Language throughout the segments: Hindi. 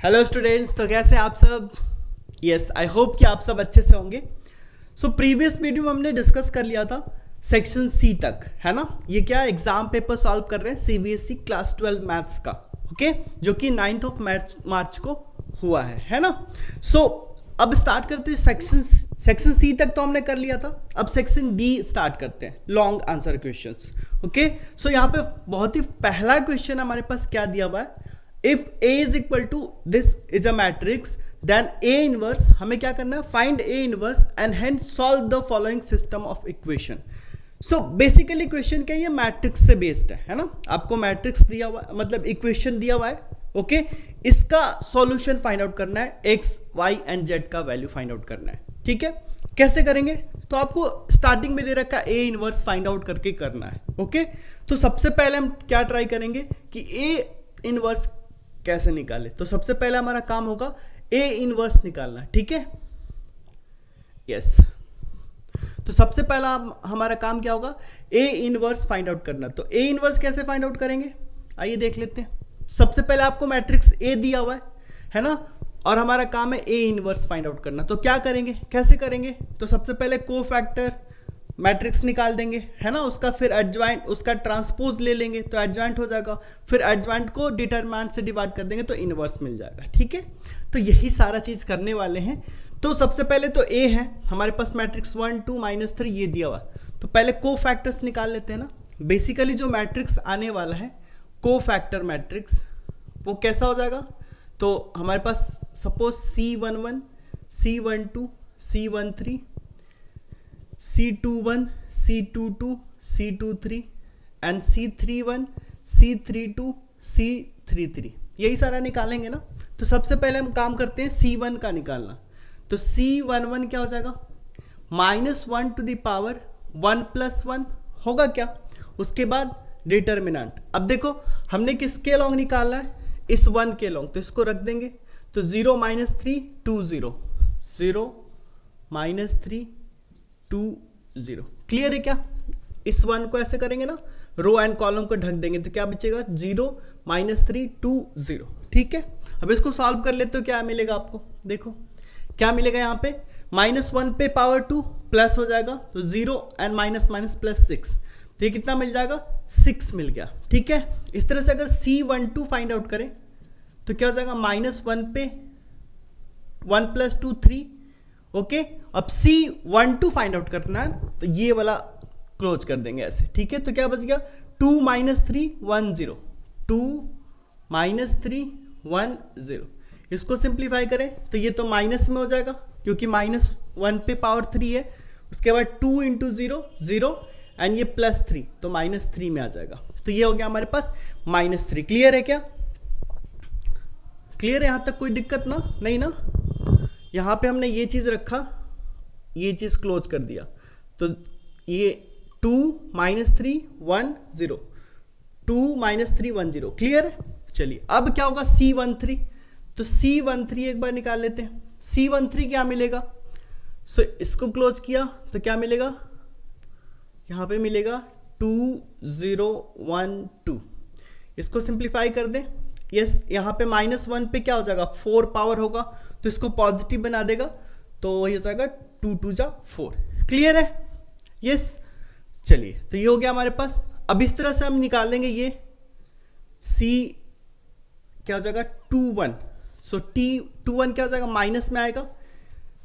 हेलो स्टूडेंट्स, तो कैसे आप सब? यस, आई होप कि आप सब अच्छे से होंगे। सो प्रीवियस वीडियो में हमने डिस्कस कर लिया था सेक्शन सी तक, है ना। ये क्या एग्जाम पेपर सॉल्व कर रहे हैं सीबीएसई क्लास 12 मैथ्स का, ओके, जो कि 9th ऑफ मार्च को हुआ है ना। सो अब स्टार्ट करते हैं सेक्शन सी तक तो हमने कर लिया था। अब सेक्शन डी स्टार्ट करते हैं, लॉन्ग आंसर क्वेश्चंस, ओके। सो यहाँ पे बहुत ही पहला क्वेश्चन हमारे पास क्या दिया हुआ है, if A is equal to this is a matrix then A inverse, हमें क्या करना है, find A inverse and hence solve the following system of equation। so basically question क्या, ये मैट्रिक्स से बेस्ड है ना। आपको मैट्रिक्स दिया हुआ है, मतलब इक्वेशन दिया हुआ है, ओके। इसका सॉल्यूशन फाइंड आउट करना है, x y एंड z का वैल्यू फाइंड आउट करना है, ठीक है। कैसे करेंगे, तो आपको स्टार्टिंग में दे रखा है A इनवर्स फाइंड आउट करके करना है, ओके। तो सबसे पहले हम क्या ट्राई करेंगे कि A इनवर्स कैसे निकाले। तो सबसे पहले हमारा काम होगा A इनवर्स निकालना, ठीक है। यस, तो सबसे पहला हमारा काम क्या होगा, A इनवर्स फाइंड आउट करना। तो A इनवर्स कैसे फाइंड आउट करेंगे, आइए देख लेते हैं। सबसे पहले आपको मैट्रिक्स A दिया हुआ है ना, और हमारा काम है A इनवर्स फाइंड आउट करना। तो क्या करेंगे, कैसे करेंगे, तो सबसे पहले कोफैक्टर मैट्रिक्स निकाल देंगे, है ना। उसका फिर एडजॉइंट, उसका ट्रांसपोज ले लेंगे तो एडजॉइंट हो जाएगा। फिर एडजॉइंट को डिटरमिनेंट से डिवाइड कर देंगे तो इनवर्स मिल जाएगा, ठीक है। तो यही सारा चीज़ करने वाले हैं। तो सबसे पहले तो A है हमारे पास, मैट्रिक्स 1 2 -3 ये दिया हुआ। तो पहले को फैक्टर्स निकाल लेते हैं ना। बेसिकली जो मैट्रिक्स आने वाला है को फैक्टर मैट्रिक्स, वो कैसा हो जाएगा, तो हमारे पास suppose C11 C12 C13 C21 C22 C23 and C31 C32 C33, यही सारा निकालेंगे ना। तो सबसे पहले हम काम करते हैं C1 का निकालना। तो C11 क्या हो जाएगा, -1 टू द पावर 1 + 1 होगा क्या। उसके बाद डिटरमिनेंट, अब देखो हमने किसके लॉन्ग निकालना है, इस 1 के लॉन्ग, तो इसको रख देंगे। तो 0 -3 2 0 0 -3 2 0, क्लियर है क्या। इस 1 को ऐसे करेंगे ना, रो एंड कॉलम को ढक देंगे तो क्या बचेगा, 0 -3 2 0, ठीक है। अब इसको सॉल्व कर लेते हो, क्या मिलेगा आपको, देखो क्या मिलेगा यहाँ पे, -1 पे पावर 2 प्लस हो जाएगा, तो 0 एंड माइनस प्लस 6, तो ये कितना मिल जाएगा, 6 मिल गया, ठीक है। इस तरह से अगर C12 फाइंड आउट करें तो क्या हो जाएगा, -1 पे 1 + 2 3, ओके। अब C12 फाइंड आउट करना है तो ये वाला क्लोज कर देंगे ऐसे, ठीक है। तो क्या बच गया, 2 -3 1 0 2 -3 1 0। इसको सिंप्लीफाई करें तो ये तो माइनस में हो जाएगा, क्योंकि -1 पे पावर 3 है। उसके बाद 2 × 0 0 एंड ये +3, तो -3 में आ जाएगा। तो ये हो गया हमारे पास -3। क्लियर है क्या, क्लियर है यहाँ तक, कोई दिक्कत ना, नहीं ना। यहाँ पे हमने ये चीज़ रखा, ये चीज़ क्लोज कर दिया, तो ये 2 -3 1 0 2 -3 1 0, क्लियर है। चलिए अब क्या होगा, C13, तो C13 एक बार निकाल लेते हैं। C13 क्या मिलेगा, सो इसको क्लोज किया तो क्या मिलेगा, यहाँ पे मिलेगा 2 0 1 2। इसको सिंप्लीफाई कर दें, यस, यहाँ पे -1 पे क्या हो जाएगा, 4 पावर होगा, तो इसको पॉजिटिव बना देगा, तो वही हो जाएगा 2 2 जा 4, क्लियर है। यस, चलिए तो ये हो गया हमारे पास। अब इस तरह से हम निकाल लेंगे ये C क्या हो जाएगा 2 1, सो T21 क्या हो जाएगा, माइनस में आएगा।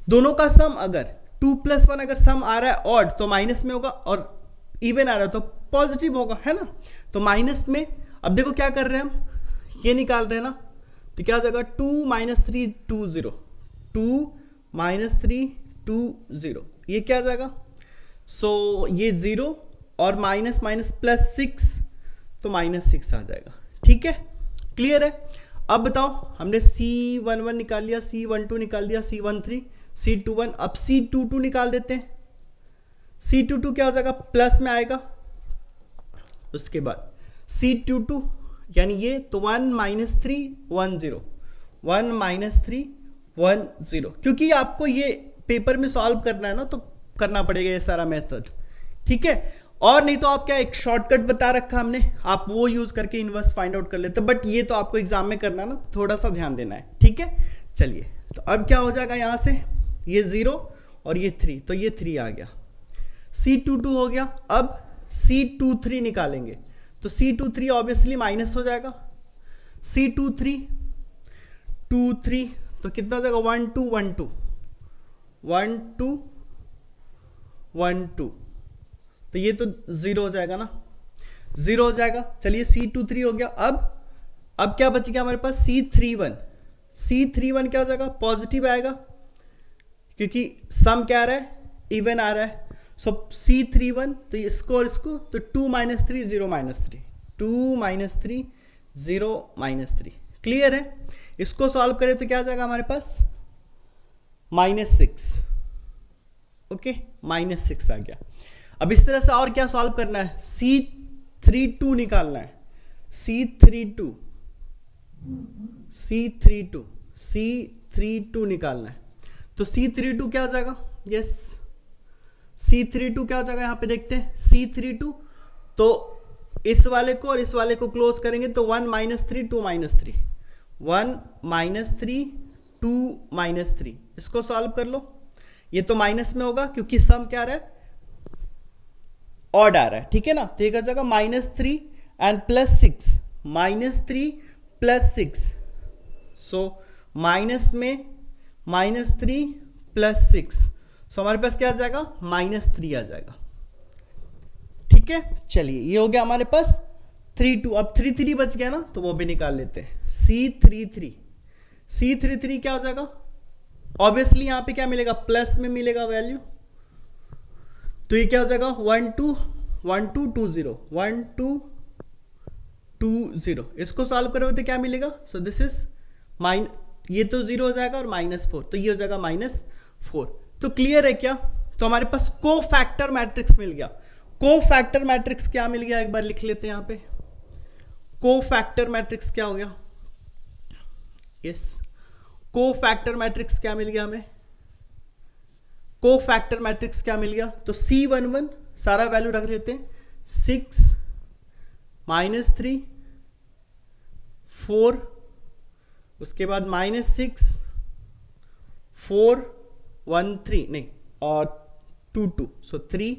दोनों का सम अगर 2 + 1 अगर सम आ रहा है ऑड तो माइनस में होगा, और इवन आ रहा है तो पॉजिटिव होगा, है ना। तो माइनस में, अब देखो क्या कर रहे हैं हम, ये निकाल रहे हैं ना, तो क्या हो जाएगा 2 -3 2 0 2 -3 2 0, ये क्या आ जाएगा, सो ये 0 और माइनस +6, तो -6 आ जाएगा, ठीक है, क्लियर है। अब बताओ, हमने C11 निकाल लिया, C12 निकाल दिया, C13 C21, अब C22 निकाल देते हैं। C22 क्या हो जाएगा, प्लस में आएगा। उसके बाद C22 यानी ये, तो 1 -3 1 0 1 -3 1 0, क्योंकि आपको ये पेपर में सॉल्व करना है ना, तो करना पड़ेगा ये सारा मेथड, ठीक है। और नहीं तो आप क्या, एक शॉर्टकट बता रखा हमने, आप वो यूज करके इनवर्स फाइंड आउट कर लेते, बट ये तो आपको एग्जाम में करना ना, थोड़ा सा ध्यान देना है, ठीक है। चलिए, तो अब क्या हो जाएगा, यहाँ से ये 0 और ये 3, तो ये 3 आ गया, C22 हो गया। अब C23 निकालेंगे, तो C23 ऑब्वियसली माइनस हो जाएगा, C23 23, तो कितना हो जाएगा 1 2 1 2 1 2 1 2, तो ये तो 0 हो जाएगा ना, 0 हो जाएगा। चलिए C23 हो गया। अब क्या बच गया हमारे पास, C31, C31 क्या हो जाएगा, पॉजिटिव आएगा, क्योंकि सम क्या आ रहा है, इवन आ रहा है। सो C31, तो इसको और इसको, तो 2 - 3 0 -3, 2 - 3 0 -3, क्लियर है। इसको सॉल्व करें तो क्या आ जाएगा हमारे पास, -6, ओके, -6 आ गया। अब इस तरह से और क्या सॉल्व करना है, C32 निकालना है, C32 निकालना है। तो C32 क्या हो जाएगा, यस, C32 क्या हो जाएगा, यहाँ पे देखते हैं C32, तो इस वाले को और इस वाले को क्लोज करेंगे तो 1 - 3 2 -3, 1 - 3 2 -3, इसको सॉल्व कर लो। ये तो माइनस में होगा क्योंकि सम क्या आ रहा है, ऑड आ रहा है, ठीक है ना। तो एक जगह -3 एंड +6, -3 +6, सो माइनस में -3 +6, सो हमारे पास क्या आ जाएगा, -3 आ जाएगा, ठीक है। चलिए, ये हो गया हमारे पास 3 2, अब 3 3 बच गया ना, तो वो भी निकाल लेते हैं। C33 क्या हो जाएगा, ऑब्वियसली यहाँ पे क्या मिलेगा, प्लस में मिलेगा वैल्यू, तो ये क्या हो जाएगा 1 2 1 2 2 0 1 2 2 0, इसको सॉल्व करोगे तो क्या मिलेगा, सो दिस इज ये तो 0 हो जाएगा और -4, तो ये हो जाएगा -4। तो क्लियर है क्या, तो हमारे पास को फैक्टर मैट्रिक्स मिल गया। को फैक्टर मैट्रिक्स क्या मिल गया, एक बार लिख लेते हैं यहाँ पे, को फैक्टर मैट्रिक्स क्या हो गया, यस, को फैक्टर मैट्रिक्स क्या मिल गया हमें, को फैक्टर मैट्रिक्स क्या मिल गया, तो C11 सारा वैल्यू रख लेते हैं, 6 -3 4, उसके बाद -6 4 1 3 नहीं और 2 2, सो 3,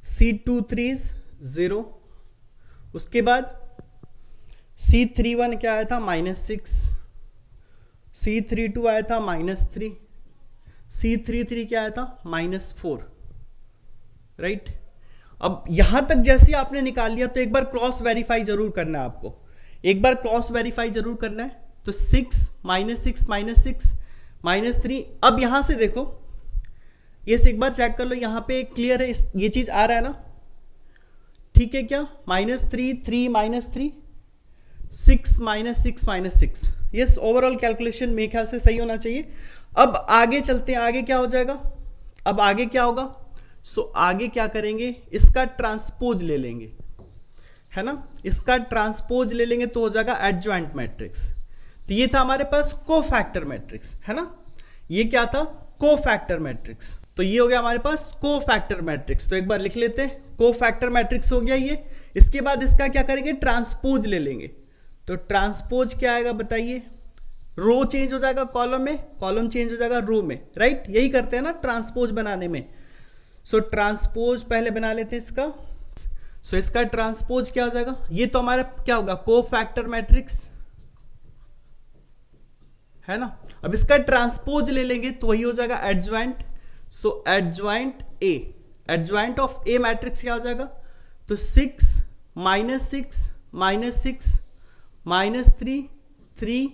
C23 0, उसके बाद C31 क्या आया था, -6, C32 आया था -3, C33 क्या आया था, -4, राइट। अब यहां तक जैसे आपने निकाल लिया, तो एक बार क्रॉस वेरीफाई जरूर करना है आपको, एक बार क्रॉस वेरीफाई जरूर करना है। तो 6 -6 -6 -3, अब यहां से देखो, ये एक बार चेक कर लो, यहां पे क्लियर है, ये चीज आ रहा है ना, ठीक है क्या, -3 3 -3 6 -6 -6, यस, ओवरऑल कैलकुलेशन मेरे ख्याल से सही होना चाहिए। अब आगे चलते हैं, आगे क्या हो जाएगा, अब आगे क्या होगा, सो आगे क्या करेंगे, इसका ट्रांसपोज ले लेंगे, है ना, इसका ट्रांसपोज ले लेंगे तो हो जाएगा एडजॉइंट मैट्रिक्स। तो ये था हमारे पास कोफैक्टर मैट्रिक्स, है ना, ये क्या था, कोफैक्टर मैट्रिक्स। तो ये हो गया हमारे पास कोफैक्टर मैट्रिक्स, तो एक बार लिख लेते हैं, कोफैक्टर मैट्रिक्स हो गया ये। इसके बाद इसका क्या करेंगे, ट्रांसपोज ले लेंगे। तो ट्रांसपोज क्या आएगा बताइए, रो चेंज हो जाएगा कॉलम में, कॉलम चेंज हो जाएगा रो में, राइट, यही करते हैं ना ट्रांसपोज बनाने में। सो ट्रांसपोज पहले बना लेते हैं इसका, सो इसका ट्रांसपोज क्या हो जाएगा, ये तो हमारा क्या होगा, कोफैक्टर मैट्रिक्स, है ना। अब इसका ट्रांसपोज ले लेंगे तो वही हो जाएगा adjoint, so adjoint A, adjoint of A matrix क्या हो जाएगा, तो 6 -6 -6 -3 3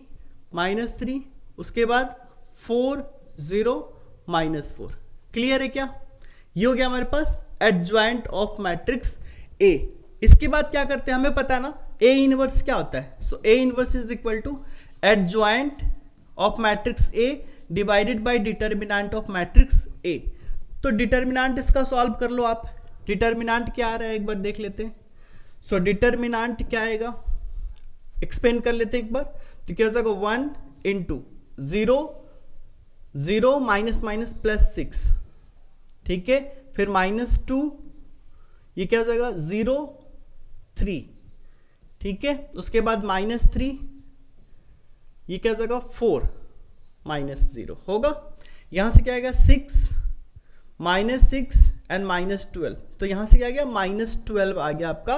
-3, उसके बाद 4 0 -4, क्लियर है क्या, ये हो गया हमारे पास एडजॉइंट ऑफ मैट्रिक्स ए। इसके बाद क्या करते हैं, हमें पता है ना ए इनवर्स क्या होता है, so A inverse is equal to adjoint of matrix A divided by determinant of matrix A. तो डिटर्मिनेंट इसका सॉल्व कर लो आप, डिटर्मिनेंट क्या आ रहा है एक बार देख लेते हैं। सो डिटर्मिनेंट क्या आएगा, एक्सपेंड कर लेते हैं एक बार, तो क्या हो जाएगा 1 × 0 0 --- +6, ठीक है, फिर -2, ये क्या हो जाएगा 0 3, ठीक है। उसके बाद -3, ये क्या हो जाएगा 4 -0 होगा। यहां से क्या आएगा 6 -6 एंड -12, तो यहां से क्या आ गया -12 आ गया आपका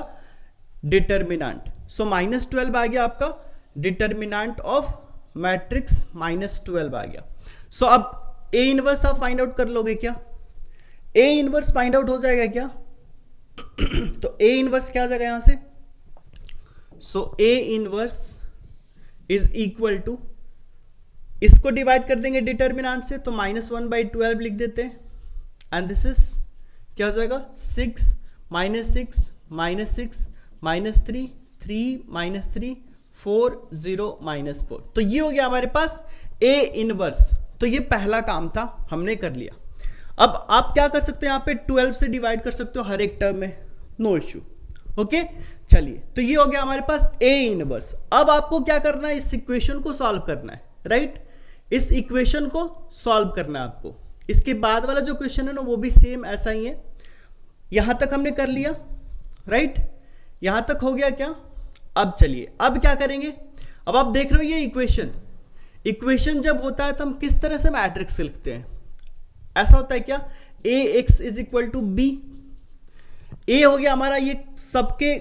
डिटर्मिनेंट। सो -12 आ गया आपका डिटर्मिनेंट ऑफ मैट्रिक्स, -12 आ गया। सो अब ए इनवर्स आप फाइंड आउट कर लोगे क्या? ए इनवर्स फाइंड आउट हो जाएगा क्या? तो ए इनवर्स क्या आ जाएगा यहां से? So A inverse is equal to, इसको डिवाइड कर देंगे डिटर्मिनेंट से, तो -1/12 लिख देते हैं, एंड दिस इज क्या हो जाएगा 6 -6 -6 -3 3 -3 4 0 -4। तो ये हो गया हमारे पास ए इनवर्स। तो ये पहला काम था, हमने कर लिया। अब आप क्या कर सकते हो, यहाँ पे 12 से डिवाइड कर सकते हो हर एक टर्म में, नो इश्यू। ओके, चलिए, तो ये हो गया हमारे पास ए इनवर्स। अब आपको क्या करना है, इस इक्वेशन को सॉल्व करना है, राइट। इस इक्वेशन को सॉल्व करना है आपको। इसके बाद वाला जो क्वेश्चन है ना, वो भी सेम ऐसा ही है। यहां तक हमने कर लिया, राइट, यहां तक हो गया क्या? अब चलिए, अब क्या करेंगे? अब आप देख रहे हो ये इक्वेशन जब होता है तो हम किस तरह से मैट्रिक्स लिखते हैं? ऐसा होता है क्या, A x is equal to B. A हो गया हमारा ये सबके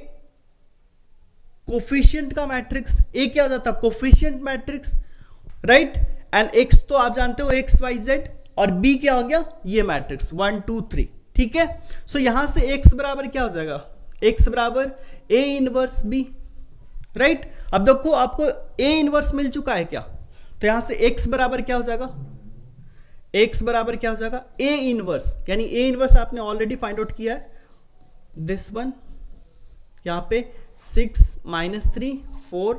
कोफिशिएंट का मैट्रिक्स। ए क्या हो जाता है, coefficient matrix, right. And x तो आप जानते हो एक्स वाई जेड, और बी क्या हो गया, ये मैट्रिक्स 1 2 3, ठीक है। सो यहां से एक्स बराबर क्या हो जाएगा, एक्स बराबर ए इनवर्स बी, राइट। अब देखो आपको ए इनवर्स मिल चुका है क्या, तो यहां से एक्स बराबर क्या हो जाएगा, एक्स बराबर क्या हो जाएगा ए इनवर्स, यानी ए इनवर्स आपने ऑलरेडी फाइंड आउट किया है, दिस वन, यहां पे 6 -3 4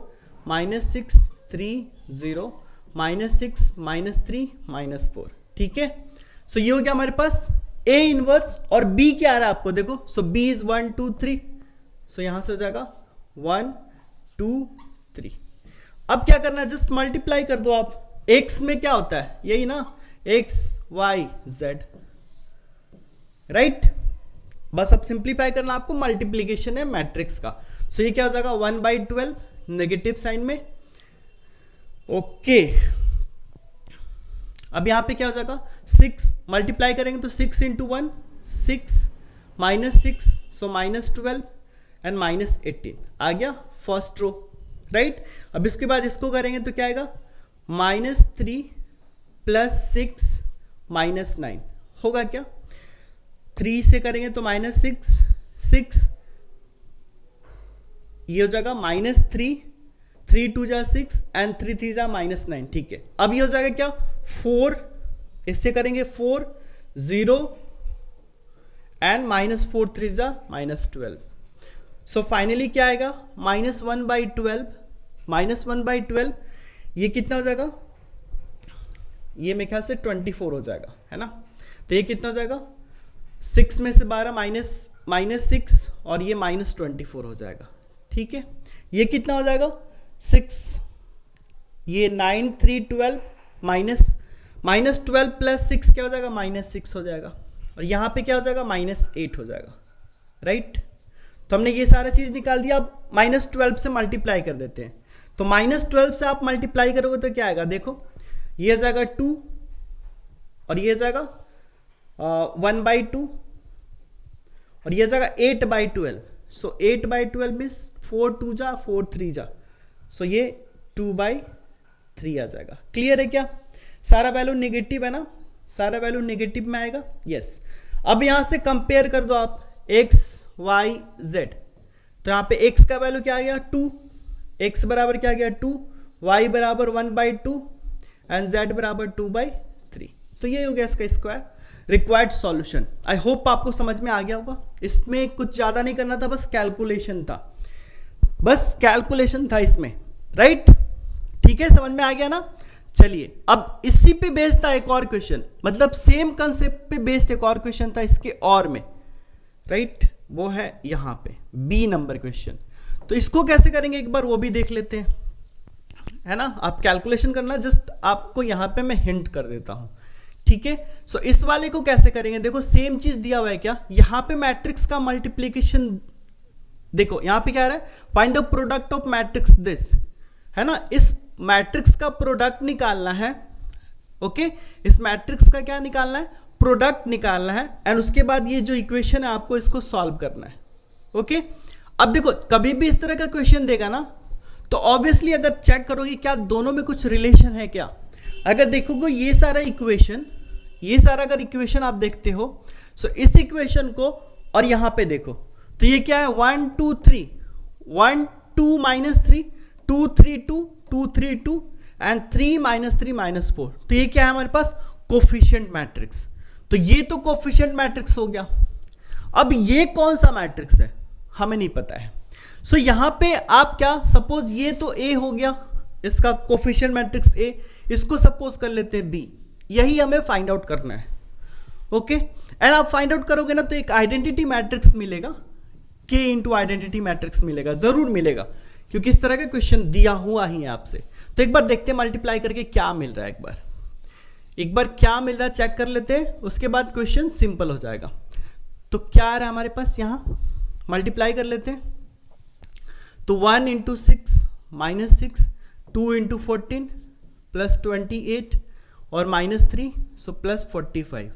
-6 3 0 -6 -3 -4, ठीक है। सो ये हो गया हमारे पास ए इनवर्स, और बी क्या आ रहा है आपको देखो, सो बी इज 1 2 3, सो यहां से हो जाएगा 1 2 3। अब क्या करना है, जस्ट मल्टीप्लाई कर दो आप। एक्स में क्या होता है, यही ना, एक्स वाई जेड, राइट। बस अब सिंप्लीफाई करना आपको, मल्टीप्लीकेशन है मैट्रिक्स का। सो ये क्या हो जाएगा 1/12 नेगेटिव साइन में, ओके। अब यहां पे क्या हो जाएगा 6 मल्टीप्लाई करेंगे तो 6 × 1 6 -6, सो -12 एंड -18 आ गया फर्स्ट रो, राइट। अब इसके बाद इसको करेंगे तो क्या आएगा -3 + 6 -9 होगा क्या। 3 से करेंगे तो -6 6, ये हो जाएगा -3 3 2 जा 6 एंड 3 3 जा -9, ठीक है। अब ये हो जाएगा क्या 4, इससे करेंगे 4 0 एंड -4 3 जा -12। सो फाइनली क्या आएगा -1/12, -1/12 ये कितना हो जाएगा, ये मेरे ख्याल से 24 हो जाएगा, है ना। तो ये कितना हो जाएगा 6 में से 12 -6 और ये -24 हो जाएगा, ठीक है। ये कितना हो जाएगा 6, ये 9 3 12 -12 + 6 क्या हो जाएगा -6 हो जाएगा, और यहाँ पे क्या हो जाएगा -8 हो जाएगा, राइट। तो हमने ये सारा चीज़ निकाल दिया। अब -12 से मल्टीप्लाई कर देते हैं, तो -12 से आप मल्टीप्लाई करोगे तो क्या आएगा, देखो ये आ जाएगा 2 और ये आ जाएगा 1/2 और ये आ जाएगा 8/12। सो 8/12 मीन्स 4 2 जा 4 3 जा, सो ये 2/3 आ जाएगा। क्लियर है क्या? सारा वैल्यू नेगेटिव है ना, सारा वैल्यू नेगेटिव में आएगा, यस। अब यहां से कंपेयर कर दो आप x y z, तो यहां पे x का वैल्यू क्या आ गया 2, x बराबर क्या आ गया 2, y बराबर 1/2 एंड z बराबर 2/3। तो ये हो गया इसका square. Required solution, I hope आपको समझ में आ गया होगा। इसमें कुछ ज़्यादा नहीं करना था, बस कैलकुलेशन था, बस कैलकुलेशन था इसमें, राइट। ठीक है, समझ में आ गया ना। चलिए, अब इसी पे बेस्ड था एक और क्वेश्चन, मतलब सेम कंसेप्ट पे बेस्ड एक और क्वेश्चन था इसके और में, राइट। वो है यहाँ पे बी नंबर क्वेश्चन। तो इसको कैसे करेंगे एक बार वो भी देख लेते हैं, है ना। आप कैलकुलेशन करना, जस्ट आपको यहाँ पे मैं हिंट कर देता हूँ ठीक है। सो इस वाले को कैसे करेंगे, देखो सेम चीज दिया हुआ है क्या, यहां पे मैट्रिक्स का मल्टीप्लीकेशन, देखो यहां पे क्या आ रहा है, find the product of matrix this, है ना, इस मैट्रिक्स का प्रोडक्ट निकालना है। ओके, इस मैट्रिक्स का क्या निकालना है, प्रोडक्ट निकालना है, एंड उसके बाद ये जो इक्वेशन है आपको इसको सॉल्व करना है। ओके, अब देखो कभी भी इस तरह का क्वेश्चन देगा ना, तो ऑब्वियसली अगर चेक करोगे क्या दोनों में कुछ रिलेशन है क्या, अगर देखोगे ये सारा इक्वेशन, ये सारा अगर इक्वेशन आप देखते हो, सो इस इक्वेशन को और यहां पे देखो तो ये क्या है, 1 2 3, 1 2 -3, 2 3 2, 2 3 2 एंड 3 -3 -4, तो ये क्या है हमारे पास, कोफिशिएंट मैट्रिक्स। तो ये तो कोफिशिएंट मैट्रिक्स हो गया। अब ये कौन सा मैट्रिक्स है हमें नहीं पता है। सो यहां पे आप क्या, सपोज ये तो ए हो गया, इसका कोफिशिएंट मैट्रिक्स ए, इसको सपोज कर लेते हैं बी, यही हमें फाइंड आउट करना है। ओके, एंड आप फाइंड आउट करोगे ना तो एक आइडेंटिटी मैट्रिक्स मिलेगा, के इंटू आइडेंटिटी मैट्रिक्स मिलेगा, जरूर मिलेगा, क्योंकि इस तरह का क्वेश्चन दिया हुआ ही है आपसे। तो एक बार देखते हैं मल्टीप्लाई करके क्या मिल रहा है, एक बार क्या मिल रहा है चेक कर लेते हैं, उसके बाद क्वेश्चन सिंपल हो जाएगा। तो क्या आ रहा है हमारे पास, यहाँ मल्टीप्लाई कर लेते हैं, तो 1 × 6 -6, 2 × 14 +28 और -3, सो +45,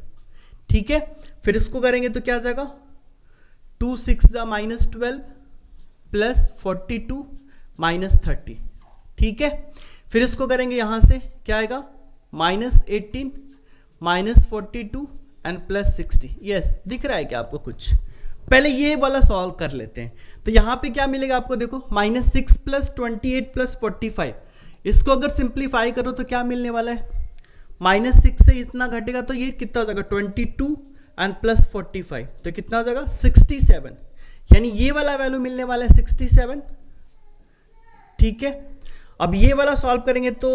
ठीक है। फिर इसको करेंगे तो क्या आ जाएगा, 2 6 -12 +42 -30, ठीक है। फिर इसको करेंगे यहां से क्या आएगा, -18 -42 एंड +60, यस दिख रहा है क्या आपको कुछ, पहले ये वाला सॉल्व कर लेते हैं। तो यहां पे क्या मिलेगा आपको, देखो -6 +28 +45, इसको अगर सिंप्लीफाई करो तो क्या मिलने वाला है, -6 से इतना घटेगा तो ये कितना हो जाएगा, 22 एंड +45, तो कितना हो जाएगा 67, यानी ये वाला वैल्यू मिलने वाला है 67, ठीक है। अब ये वाला सॉल्व करेंगे तो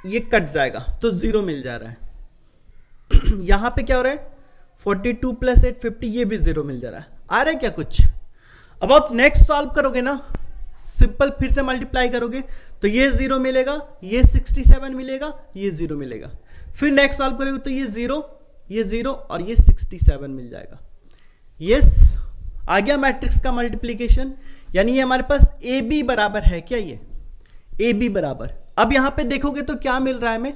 ये कट जाएगा तो 0 मिल जा रहा है। यहां पे क्या हो रहा है, 42 + 8 50, ये भी 0 मिल जा रहा है। आ रहा है क्या कुछ। अब आप नेक्स्ट सॉल्व करोगे ना, सिंपल फिर से मल्टीप्लाई करोगे तो ये 0 मिलेगा, ये 67 मिलेगा, ये 0 मिलेगा, फिर नेक्स्ट सॉल्व करोगे तो ये 0 और ये 67 मिल जाएगा। यस, आ गया मैट्रिक्स का मल्टीप्लीकेशन, यानी ये हमारे पास ए बी बराबर है क्या, ये ए बी बराबर। अब यहां पे देखोगे तो क्या मिल रहा है हमें,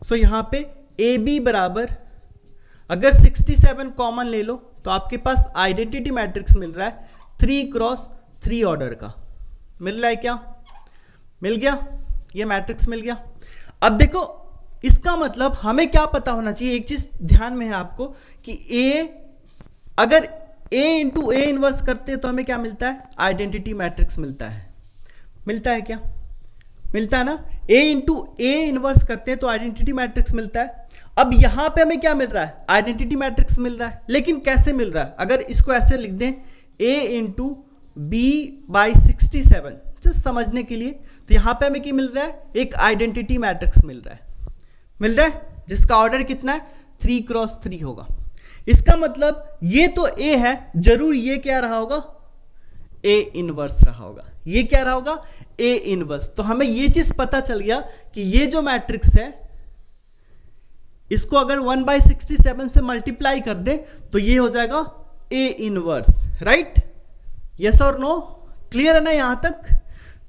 सो यहां पे ए बी बराबर, अगर 67 कॉमन ले लो तो आपके पास आइडेंटिटी मैट्रिक्स मिल रहा है 3 × 3 ऑर्डर का मिल रहा है क्या, मिल गया, ये मैट्रिक्स मिल गया। अब देखो इसका मतलब हमें क्या पता होना चाहिए, एक चीज ध्यान में है आपको कि अगर A × A इनवर्स करते हैं तो हमें क्या मिलता है, आइडेंटिटी मैट्रिक्स मिलता है क्या, मिलता है ना। A × A इनवर्स करते हैं तो आइडेंटिटी मैट्रिक्स मिलता है। अब यहां पे हमें क्या मिल रहा है, आइडेंटिटी मैट्रिक्स मिल रहा है, लेकिन कैसे मिल रहा है, अगर इसको ऐसे लिख दें A × B/67, तो समझने के लिए, तो यहां पे हमें क्या मिल रहा है, एक आइडेंटिटी मैट्रिक्स मिल रहा है जिसका ऑर्डर कितना है, 3 × 3 होगा। इसका मतलब ये तो A है, जरूर ये क्या रहा होगा, A इनवर्स रहा होगा, ये क्या रहा होगा, A इनवर्स। तो हमें ये चीज पता चल गया कि ये जो मैट्रिक्स है इसको अगर 1/67 से मल्टीप्लाई कर दे तो ये हो जाएगा A इनवर्स, राइट, यस और नो, क्लियर है ना यहां तक।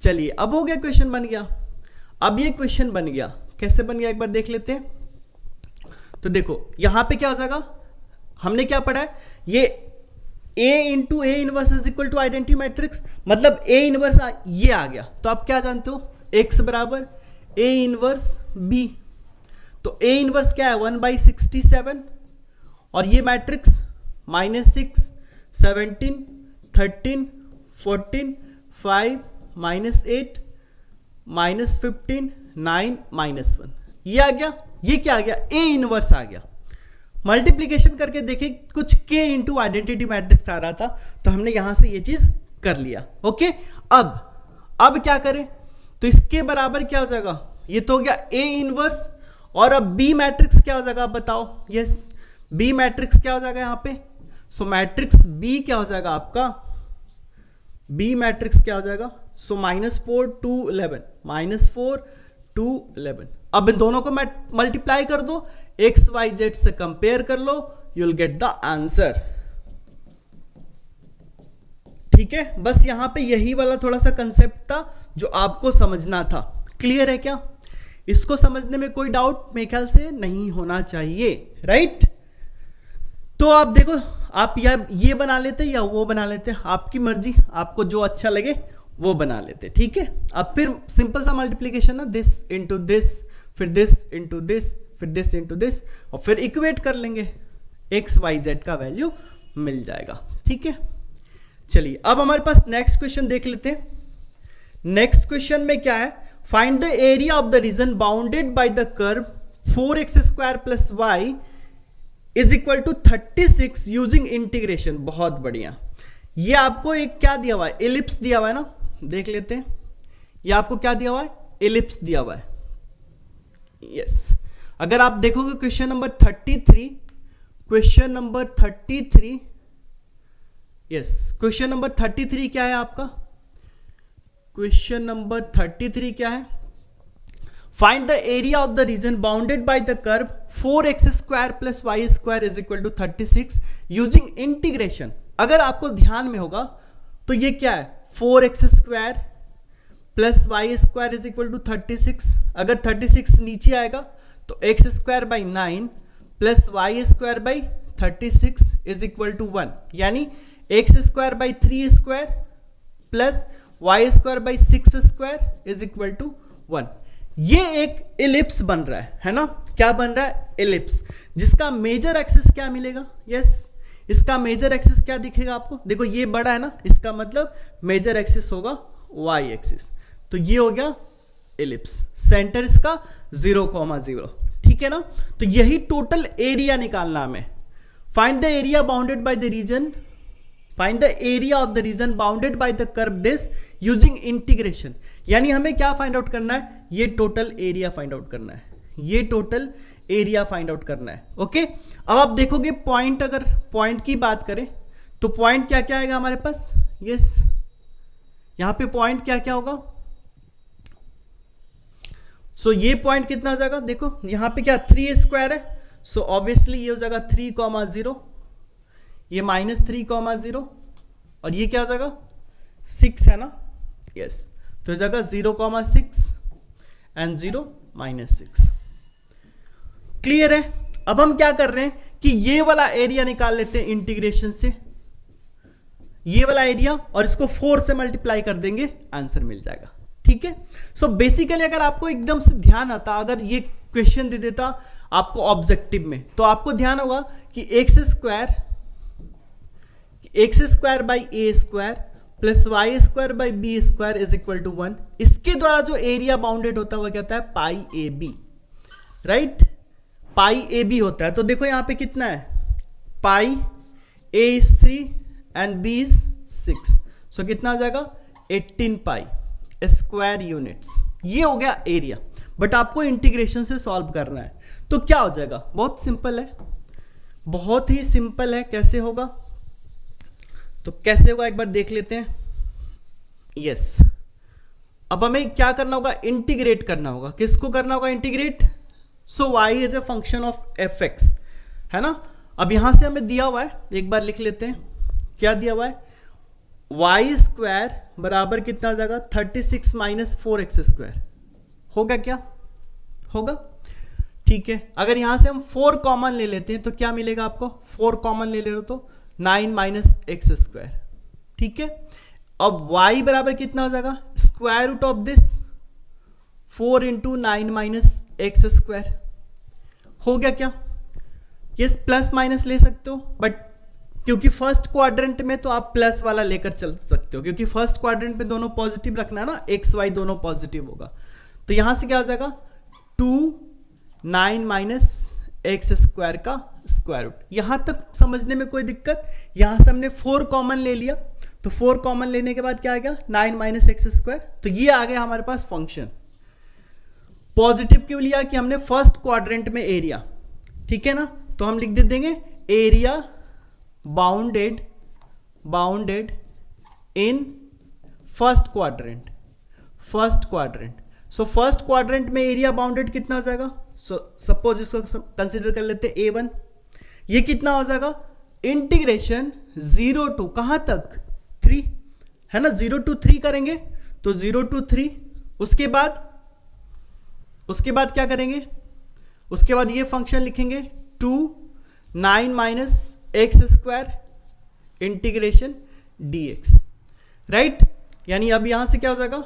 चलिए अब हो गया, क्वेश्चन बन गया। अब ये क्वेश्चन बन गया, कैसे बन गया एक बार देख लेते हैं। तो देखो यहां पे क्या हो जाएगा, हमने क्या पढ़ा है, ये A × A inverse is equal to identity matrix, मतलब A इनवर्स ये आ गया। तो आप क्या जानते हो, X बराबर A इनवर्स B, तो A इनवर्स क्या है 1/67, और ये मैट्रिक्स -6 17 13 14 5 -8 -15 9 -1, ये आ गया। ये क्या आ गया, A इनवर्स आ गया। मल्टीप्लीकेशन करके देखे कुछ K × आइडेंटिटी मैट्रिक्स आ रहा था, तो हमने यहां से ये चीज कर लिया। ओके, अब क्या करें, तो इसके बराबर क्या हो जाएगा, ये तो हो गया A इनवर्स, और अब B मैट्रिक्स क्या हो जाएगा आप बताओ। यस, B मैट्रिक्स क्या हो जाएगा यहां पे, सो मैट्रिक्स B क्या हो जाएगा आपका, B मैट्रिक्स क्या हो जाएगा, सो -4 2 11, -4 211। अब इन दोनों को मल्टीप्लाई कर दो, एक्स वाई जेड से कंपेयर कर लो, you will get the answer. ठीक है, बस यहां पे यही वाला थोड़ा सा कंसेप्ट था जो आपको समझना था। क्लियर है क्या? इसको समझने में कोई डाउट मेरे ख्याल से नहीं होना चाहिए, राइट? तो आप देखो, आप या ये बना लेते या वो बना लेते, आपकी मर्जी, आपको जो अच्छा लगे वो बना लेते। ठीक है, अब फिर सिंपल सा मल्टीप्लीकेशन है, दिस इंटू दिस, फिर दिस इंटू दिस, फिर दिस इंटू दिस, और फिर इक्वेट कर लेंगे, एक्स वाई जेड का वैल्यू मिल जाएगा। ठीक है, चलिए अब हमारे पास नेक्स्ट क्वेश्चन देख लेते हैं। नेक्स्ट क्वेश्चन में क्या है, find the area of the region bounded by the curve 4x² plus Y is equal to 36 using integration. बहुत बढ़िया। ये आपको एक क्या दिया हुआ है, एलिप्स दिया हुआ है ना, देख लेते हैं। ये आपको क्या दिया हुआ है, एलिप्स दिया हुआ है। यस, अगर आप देखोगे question number 33, question number 33, yes, question number 33 क्या है आपका, क्वेश्चन नंबर 33 क्या है, find the area of the region bounded by the curve 4x² plus y² is equal to 36 using integration. अगर आपको ध्यान में होगा तो ये क्या है, 4x² plus y² is equal to 36। अगर 36 नीचे आएगा तो x² by 9 plus y² by 36 is equal to 1, यानी x² by 3² plus y² by 6² is equal to 1। ये एक एलिप्स बन रहा है ना, क्या बन रहा है, एलिप्स, जिसका मेजर एक्सिस क्या मिलेगा, यस, इसका मेजर एक्सिस क्या दिखेगा आपको, देखो ये बड़ा है ना, इसका मतलब मेजर एक्सिस होगा y एक्सिस, तो ये हो गया एलिप्स, सेंटर इसका 0,0। ठीक है ना, तो यही टोटल एरिया निकालना हमें। Find the area bounded by the region, find the area of the region bounded by the curve this using integration, यानी हमें क्या फाइंड आउट करना है, ये टोटल एरिया फाइंड आउट करना है, ये टोटल एरिया फाइंड आउट करना है। ओके, अब आप देखोगे पॉइंट, अगर पॉइंट की बात करें तो पॉइंट क्या क्या आएगा हमारे पास, यस, यहां पे पॉइंट क्या क्या होगा, सो ये पॉइंट कितना हो जाएगा, देखो यहां पे क्या 3² है, सो ऑब्वियसली ये हो जाएगा 3,0, ये -3,0, और ये क्या हो जाएगा 6 है ना, यस, तो हो जाएगा 0,6 एंड 0 -6। क्लियर है? अब हम क्या कर रहे हैं कि ये वाला एरिया निकाल लेते हैं इंटीग्रेशन से, ये वाला एरिया, और इसको 4 से मल्टीप्लाई कर देंगे, आंसर मिल जाएगा। ठीक है, सो बेसिकली अगर आपको एकदम से ध्यान आता, अगर ये क्वेश्चन दे देता आपको ऑब्जेक्टिव में, तो आपको ध्यान होगा कि x² by a² plus y² by b² is equal to 1। इसके द्वारा जो एरिया बाउंडेड होता है वो क्या होता है, पाई AB, राइट, पाई AB होता है। तो देखो यहां पे कितना है, पाई, a is 3 and b is 6, सो कितना हो जाएगा 18 पाई स्क्वायर यूनिट्स। ये हो गया एरिया, बट आपको इंटीग्रेशन से सॉल्व करना है, तो क्या हो जाएगा, बहुत सिंपल है, बहुत ही सिंपल है। कैसे होगा, तो कैसे होगा एक बार देख लेते हैं। यस, अब हमें क्या करना होगा, इंटीग्रेट करना होगा। किसको करना होगा integrate, so y is a function of fx, है ना। अब यहां से हमें दिया हुआ है, एक बार लिख लेते हैं, क्या दिया हुआ है, y² बराबर कितना हो जाएगा 36 माइनस 4x², होगा क्या, होगा। ठीक है, अगर यहां से हम 4 कॉमन ले लेते हैं तो क्या मिलेगा आपको, 4 कॉमन ले ले रहे हो तो 9 माइनस x²। ठीक है, अब y बराबर कितना हो जाएगा, square root of this 4 into 9 minus x², हो गया क्या। यस, प्लस माइनस ले सकते हो, बट क्योंकि फर्स्ट क्वाड्रेंट में तो आप प्लस वाला लेकर चल सकते हो, क्योंकि फर्स्ट क्वाड्रेंट पे दोनों पॉजिटिव रखना है ना, एक्स वाई दोनों पॉजिटिव होगा। तो यहां से क्या हो जाएगा 2 9 माइनस x² का स्क्वायर रूट। यहां तक समझने में कोई दिक्कत, यहां से हमने 4 कॉमन ले लिया, तो 4 कॉमन लेने के बाद क्या आ गया 9 माइनस x², तो ये आ गया हमारे पास फंक्शन। पॉजिटिव क्यों लिया, कि हमने फर्स्ट क्वाड्रेंट में एरिया, ठीक है ना, तो हम लिख दे देंगे area bounded in first quadrant. So first quadrant में एरिया बाउंडेड कितना हो जाएगा, सो सपोज इसको कंसिडर कर लेते हैं A1, ये कितना हो जाएगा, इंटीग्रेशन 0 टू कहाँ तक 3, है ना, 0 टू 3 करेंगे तो 0 टू 3, उसके बाद क्या करेंगे, उसके बाद ये फंक्शन लिखेंगे 2 9 minus x square integration dx, right. यानी अब यहां से क्या हो जाएगा,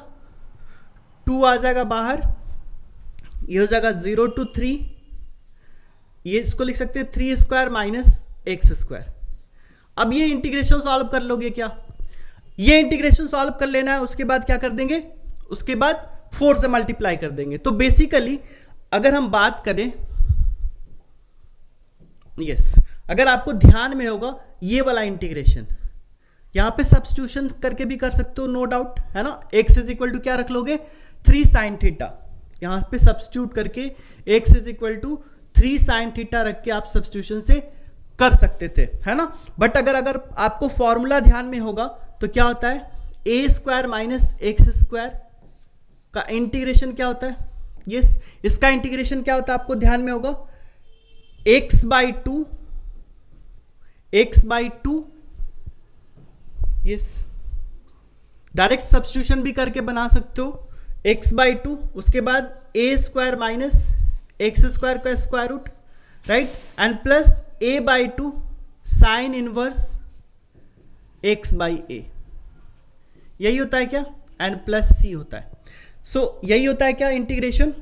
2 आ जाएगा बाहर, ये हो जाएगा 0 टू 3, ये इसको लिख सकते हैं 3 स्क्वायर माइनस एक्स स्क्वायर। अब ये इंटीग्रेशन सॉल्व कर लोगे क्या, ये इंटीग्रेशन सॉल्व कर लेना है, उसके बाद क्या कर देंगे, उसके बाद 4 से मल्टीप्लाई कर देंगे। तो बेसिकली अगर हम बात करें, यस, अगर आपको ध्यान में होगा ये वाला इंटीग्रेशन, यहां पे सब्स्टिट्यूशन करके भी कर सकते हो, नो डाउट, है ना। x इज इक्वल टू क्या रख लोगे, 3 साइन थीटा, यहां पे सब्स्टिट्यूट करके x is equal to 3 sine theta रख के आप सब्स्टिट्यूशन से कर सकते थे, है ना। बट अगर आपको फॉर्मूला ध्यान में होगा तो क्या होता है, a square minus x square का इंटीग्रेशन क्या होता है, यस, इसका इंटीग्रेशन क्या होता है आपको ध्यान में होगा, x by two, yes, direct substitution भी करके बना सकते हो, x बाई टू, उसके बाद a square minus x square का square root, right, and plus a by two sine inverse x by a, यही होता है क्या, एंड प्लस c होता है। सो यही होता है क्या इंटीग्रेशन,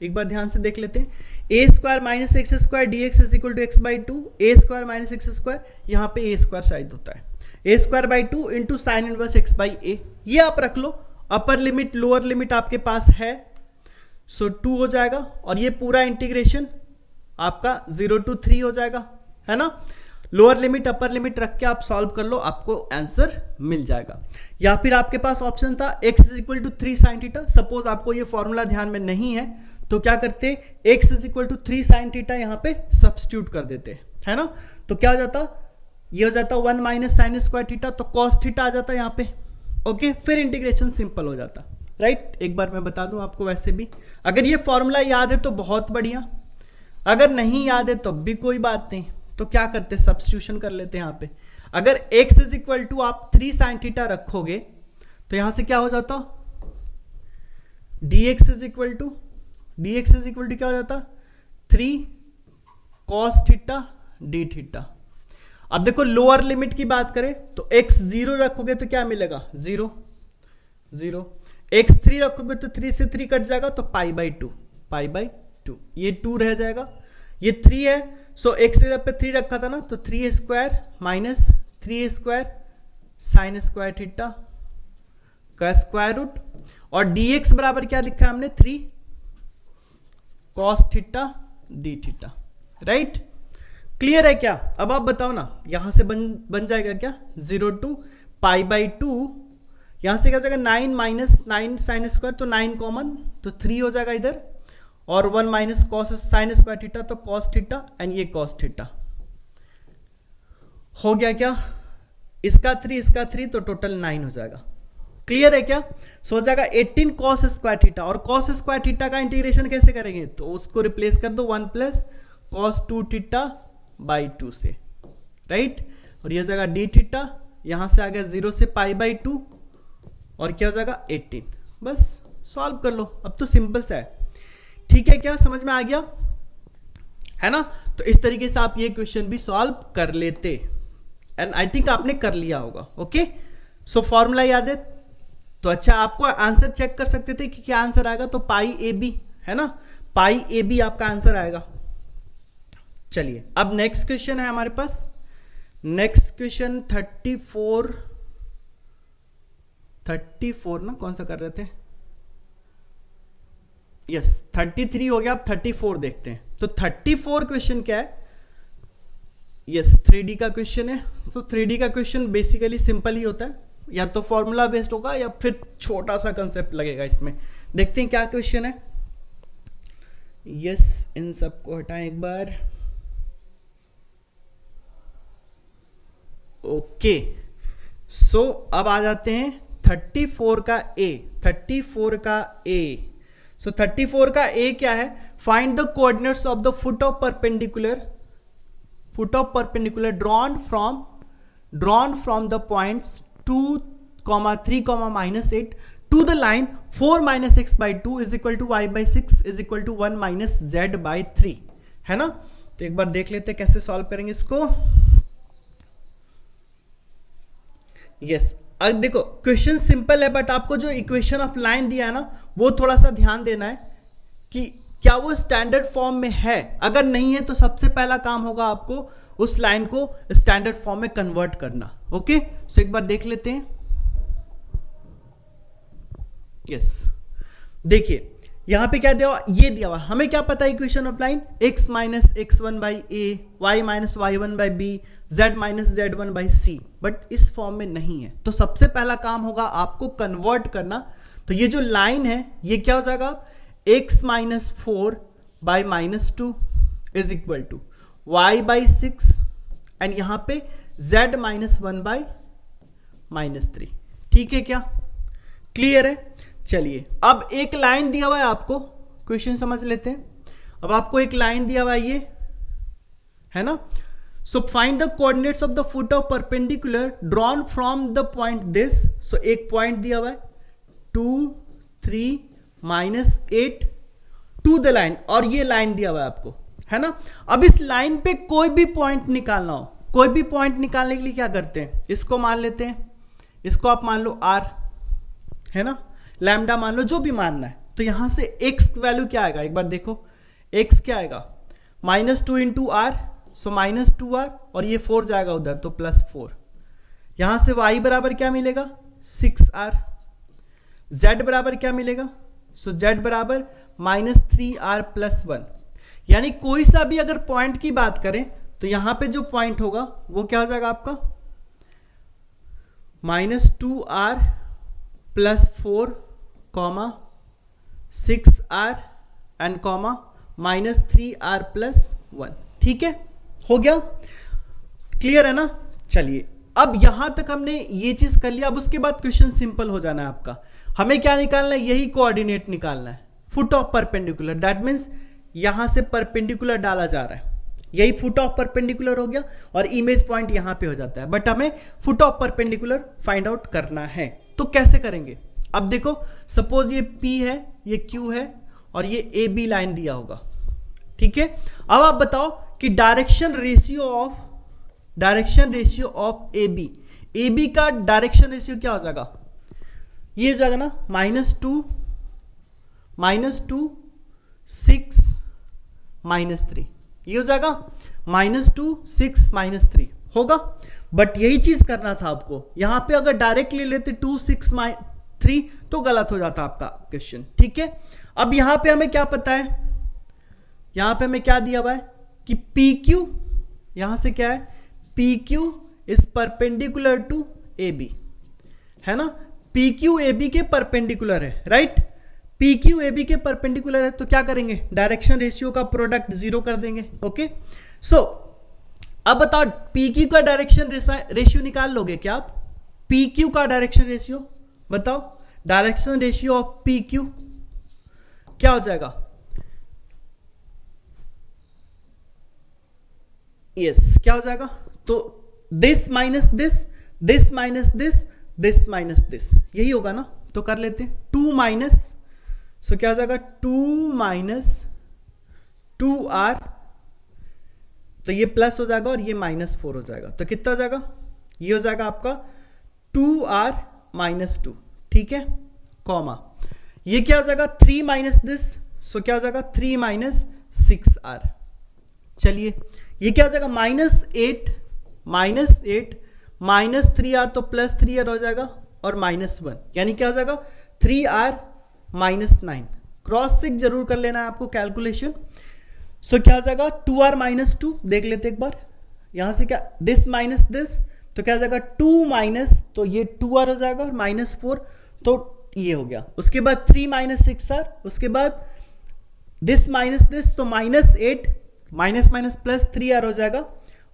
एक बार ध्यान से देख लेते हैं, a square minus x square d x is equal to x by two, a square minus x square, यहाँ पे ए स्क्वायर शायद होता है, a square by two into sine inverse x by a, ये आप रख लो, अपर लिमिट लोअर लिमिट आपके पास है, सो 2 हो जाएगा, और ये पूरा इंटीग्रेशन आपका 0 टू 3 हो जाएगा, है ना। लोअर लिमिट अपर लिमिट रख के आप सॉल्व कर लो, आपको आंसर मिल जाएगा। या फिर आपके पास ऑप्शन था x is equal to 3 sine theta, suppose आपको ये फॉर्मूला ध्यान में नहीं है तो क्या करते, x is equal to 3 sine theta यहाँ पे सब्स्टिट्यूट कर देते, है ना। तो क्या हो जाता, ये हो जाता 1 माइनस साइन स्क्वायर थीटा, तो कॉस थीटा आ जाता यहाँ पे, ओके, फिर इंटीग्रेशन सिंपल हो जाता, राइट। एक बार मैं बता दूं आपको, वैसे भी अगर ये फॉर्मूला याद है तो बहुत बढ़िया, अगर नहीं याद है तो भी कोई बात नहीं, तो क्या करते, सब्स्टिट्यूशन कर लेते हैं यहाँ पे। अगर x इज इक्वल टू आप 3 साइन थीटा रखोगे तो यहां से क्या हो जाता, dx इज इक्वल टू क्या हो जाता, 3 कॉस थीटा डी थीटा। अब देखो लोअर लिमिट की बात करें तो x 0 रखोगे तो क्या मिलेगा, 0 0, x 3 रखोगे तो 3 से 3 कट जाएगा तो पाई बाई टू, ये 2 रह जाएगा, ये 3 है, सो x से जब पे 3 रखा था ना तो 3 square minus 3 square sine square theta का स्क्वायर रूट, और dx बराबर क्या लिखा है हमने, 3 cos theta D theta, right. Clear है क्या, अब आप बताओ ना, यहां से बन जाएगा क्या, 0 टू पाई बाई टू, यहां से क्या हो जाएगा 9 माइनस 9 साइन स्क्वायर, तो 9 कॉमन, तो 3 हो जाएगा इधर, और 1 minus cos sine square theta, तो कॉस थीटा, एंड ये कॉस थीटा हो गया क्या, इसका 3 तो टोटल 9 हो जाएगा। क्लियर है क्या, सो हो जाएगा 18 कॉस स्क्वायर थीटा, और कॉस स्क्वायर थीटा का इंटीग्रेशन कैसे करेंगे, तो उसको रिप्लेस कर दो 1 प्लस कॉस 2 थीटा बाई 2 से, राइट, और ये जाएगा डी थीटा, यहां से आ गया 0 से पाई बाई 2, और क्या हो जाएगा 18, बस सॉल्व कर लो, अब तो सिंपल सा है। ठीक है क्या, समझ में आ गया, है ना। तो इस तरीके से आप ये क्वेश्चन भी सॉल्व कर लेते, एंड आई थिंक आपने कर लिया होगा, ओके। सो फॉर्मूला याद है तो अच्छा, आपको आंसर चेक कर सकते थे कि क्या आंसर आएगा, तो पाई ए बी, है ना, पाई ए बी आपका आंसर आएगा। चलिए अब नेक्स्ट क्वेश्चन है हमारे पास, नेक्स्ट क्वेश्चन 34 ना, कौन सा कर रहे थे, यस 33 हो गया, अब 34 देखते हैं। तो 34 क्वेश्चन क्या है, यस 3D का क्वेश्चन है। तो 3D का क्वेश्चन बेसिकली सिंपल ही होता है, या तो फॉर्मूला बेस्ड होगा या फिर छोटा सा कंसेप्ट लगेगा इसमें। देखते हैं क्या क्वेश्चन है, यस इन सबको हटाएं एक बार, ओके। सो अब आ जाते हैं 34 का ए, सो 34 का ए क्या है, find the coordinates of the foot of perpendicular drawn from the points 2, 3, -8 to the line 4 - x/2 is equal to y/6 is equal to 1 - z/3, है ना। तो एक बार देख लेते हैं कैसे सॉल्व करेंगे इसको। यस, अब देखो क्वेश्चन सिंपल है, बट आपको जो इक्वेशन ऑफ लाइन दिया है ना, वो थोड़ा सा ध्यान देना है कि क्या वो स्टैंडर्ड फॉर्म में है। अगर नहीं है तो सबसे पहला काम होगा आपको उस लाइन को स्टैंडर्ड फॉर्म में कन्वर्ट करना। ओके, तो एक बार देख लेते हैं। यस, देखिए यहां पे क्या दिया हुआ, ये दिया हुआ, हमें क्या पता है equation of line, x - x1/a, y - y1/b, z - z1/c, but इस फॉर्म में नहीं है। तो सबसे पहला काम होगा आपको कन्वर्ट करना। तो ये जो लाइन है ये क्या हो जाएगा, x - 4/-2 is equal to y/6 and यहां पे z - 1/-3। ठीक है क्या, क्लियर है। चलिए अब एक लाइन दिया हुआ है आपको, क्वेश्चन समझ लेते हैं। अब आपको एक लाइन दिया हुआ है, ये है ना। So find the coordinates of the foot of perpendicular drawn from the point this. So एक पॉइंट दिया हुआ है 2, 3, -8 टू द लाइन, और ये लाइन दिया हुआ है आपको, है ना। अब इस लाइन पे कोई भी पॉइंट निकालना हो, कोई भी पॉइंट निकालने के लिए क्या करते हैं, इसको मान लेते हैं, इसको आप मान लो r, है ना, लैम्डा मान लो, जो भी मानना है। तो यहां से x वैल्यू क्या आएगा, एक बार देखो x क्या आएगा, -2 × r, सो -2r, और ये 4 जाएगा उधर तो +4। यहां से y बराबर क्या मिलेगा, 6r। z बराबर क्या मिलेगा, सो z बराबर -3r + 1। यानी कोई सा भी अगर पॉइंट की बात करें तो यहां पे जो पॉइंट होगा वो क्या हो जाएगा आपका, -2r +4, 6r एंड -3r + 1। ठीक है, हो गया, क्लियर है ना। चलिए अब यहां तक हमने ये चीज कर लिया। अब उसके बाद क्वेश्चन सिंपल हो जाना है आपका। हमें क्या निकालना है, यही कोऑर्डिनेट निकालना है, foot of perpendicular. That means यहां से परपेंडिकुलर डाला जा रहा है, यही फुट ऑफ परपेंडिकुलर हो गया, और इमेज पॉइंट यहां पे हो जाता है। बट हमें foot of perpendicular find out करना है, तो कैसे करेंगे। अब देखो सपोज ये P है, ये Q है, और ये AB लाइन दिया होगा। ठीक है, अब आप बताओ कि डायरेक्शन रेशियो ऑफ AB का डायरेक्शन रेशियो क्या हो जाएगा, ये हो जाएगा ना -2, -6, -3, ये हो जाएगा -2, 6, -3 होगा। बट यही चीज करना था आपको। यहां पे अगर डायरेक्ट ले लेते 2, 6, 3 तो गलत हो जाता आपका क्वेश्चन। ठीक है, अब यहां पे हमें क्या पता है, यहां पे हमें क्या दिया हुआ है कि PQ, यहां से क्या है, PQ is perpendicular to AB, है ना। PQ AB के परपेंडिकुलर है, राइट। PQ AB के परपेंडिकुलर है तो क्या करेंगे, डायरेक्शन रेशियो का प्रोडक्ट 0 कर देंगे। ओके, सो अब बताओ PQ का डायरेक्शन रेशियो निकाल लोगे क्या आप, PQ का डायरेक्शन रेशियो बताओ, डायरेक्शन रेशियो ऑफ PQ क्या हो जाएगा, यस क्या हो जाएगा, तो this minus this, this minus this, this minus this, यही होगा ना। तो कर लेते हैं 2 माइनस, सो क्या हो जाएगा 2 - 2r, तो ये प्लस हो जाएगा और ये -4 हो जाएगा, तो कितना हो जाएगा, ये हो जाएगा आपका 2r - 2। ठीक है, कॉमा, ये क्या हो जाएगा 3 माइनस दिस, सो क्या हो जाएगा 3 - 6r। चलिए ये क्या हो जाएगा -8 -3r, तो +3r हो जाएगा, और -1, यानी क्या हो जाएगा 3r - 9। क्रॉस चेक जरूर कर लेना है आपको कैलकुलेशन। सो क्या हो जाएगा 2r - 2, देख लेते एक बार, यहां से क्या दिस माइनस दिस, तो क्या हो जाएगा 2 माइनस, तो ये 2r हो जाएगा, और -4, तो ये हो गया। उसके बाद 3 - 6r, उसके बाद दिस माइनस दिस, तो -8 +3r हो जाएगा,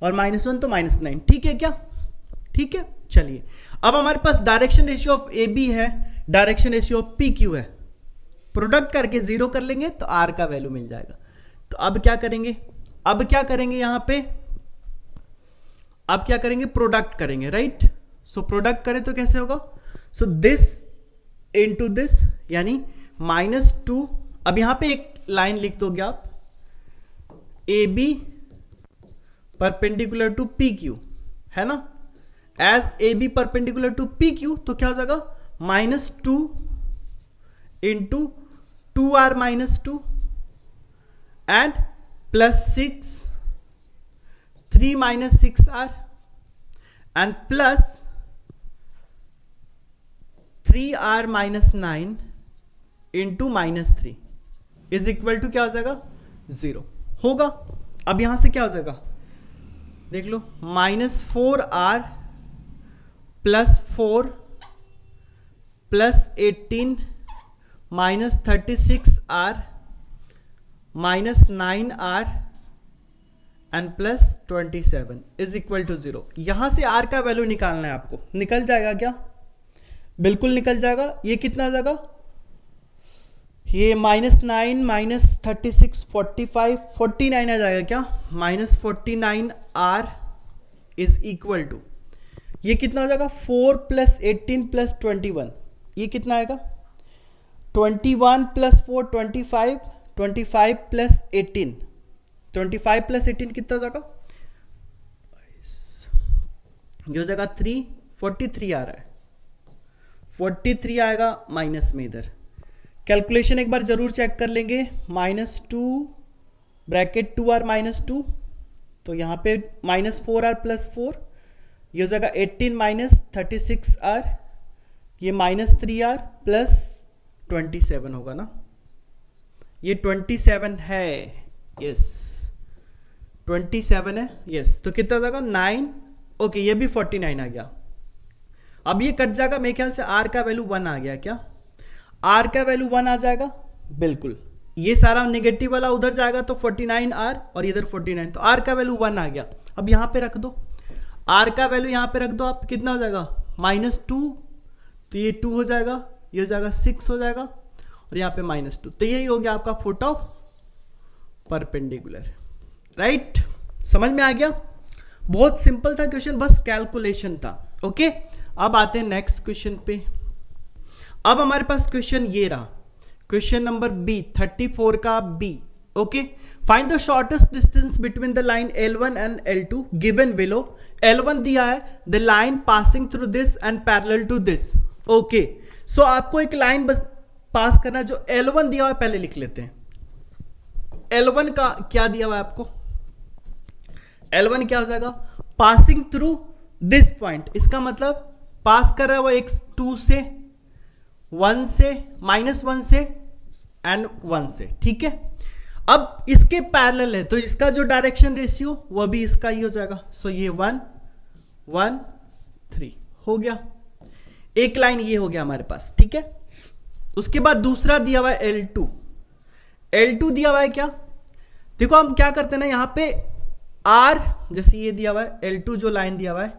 और -1 तो -9। ठीक है क्या, ठीक है। चलिए अब हमारे पास डायरेक्शन रेशियो ऑफ AB है, डायरेक्शन रेशियो ऑफ PQ है, प्रोडक्ट करके 0 कर लेंगे तो r का वैल्यू मिल जाएगा। तो अब क्या करेंगे, यहाँ पे अब क्या करेंगे, प्रोडक्ट करेंगे, राइट। सो प्रोडक्ट करें तो कैसे होगा, सो दिस इनटू दिस यानी -2। अब यहां पे एक लाइन लिख दोगे आप, A B perpendicular to P Q, है ना। As A B perpendicular to P Q तो क्या हो जाएगा, -2 into 2r -2 and +6 3 - 6r and plus 3r -9 into -3 is equal to क्या हो जाएगा, 0 होगा। अब यहां से क्या हो जाएगा, देख लो, -4r +4 +18 -36r -9r and +27 is equal to 0। यहां से r का वैल्यू निकालना है आपको, निकल जाएगा क्या, बिल्कुल निकल जाएगा। ये कितना आ जाएगा, ये -9 -36 45 49 आ जाएगा क्या, -49r इज इक्वल टू, ये कितना हो जाएगा, 4 + 18 + 21, ये कितना आएगा, 21 + 4 25 25 + 18 25 + 18 कितना हो जाएगा, ये हो जाएगा 3 43 आ रहा है, 43 आएगा माइनस में। इधर कैलकुलेशन एक बार जरूर चेक कर लेंगे, -2 ब्रैकेट 2r -2 तो यहाँ पे -4r + 4, ये हो जाएगा 18 - 36r, ये -3r + 27 होगा ना, ये 27 है, यस 27 है, यस। तो कितना जाएगा 9, ओके ये भी 49 आ गया। अब ये कट जाएगा, मेरे ख्याल से r का वैल्यू 1 आ गया क्या, r का वैल्यू 1 आ जाएगा, बिल्कुल। ये सारा नेगेटिव वाला उधर जाएगा तो 49r और इधर 49, तो r का वैल्यू 1 आ गया। अब यहाँ पे रख दो, r का वैल्यू यहाँ पे रख दो आप, कितना हो जाएगा, -2 तो ये 2 हो जाएगा, ये हो जाएगा 6 हो जाएगा और यहाँ पे -2, तो यही हो गया आपका फुट ऑफ परपेंडिकुलर, राइट। समझ में आ गया, बहुत सिंपल था क्वेश्चन, बस कैलकुलेशन था, ओके। अब आते हैं नेक्स्ट क्वेश्चन पे। अब हमारे पास क्वेश्चन ये रहा, क्वेश्चन नंबर बी 34 का B, okay. Find the shortest distance between the line L1 and L2 given below. L1 दिया है, the line passing through this and parallel to this, okay. So आपको एक लाइन पास करना है, जो L1 दिया हुआ है पहले लिख लेते हैं। L1 का क्या दिया हुआ है आपको, L1 क्या हो जाएगा, पासिंग थ्रू दिस पॉइंट, इसका मतलब पास कर रहा है वो x2 से 1 से -1 से एंड 1 से, ठीक है। अब इसके पैरेलल है तो इसका जो डायरेक्शन रेशियो वो भी इसका ही हो जाएगा। सो ये 1 1 3 हो गया, एक लाइन ये हो गया हमारे पास, ठीक है। उसके बाद दूसरा दिया हुआ है L2 दिया हुआ है क्या, देखो हम क्या करते हैं ना, यहाँ पे R जैसे ये दिया हुआ है, L2 जो लाइन दिया हुआ है,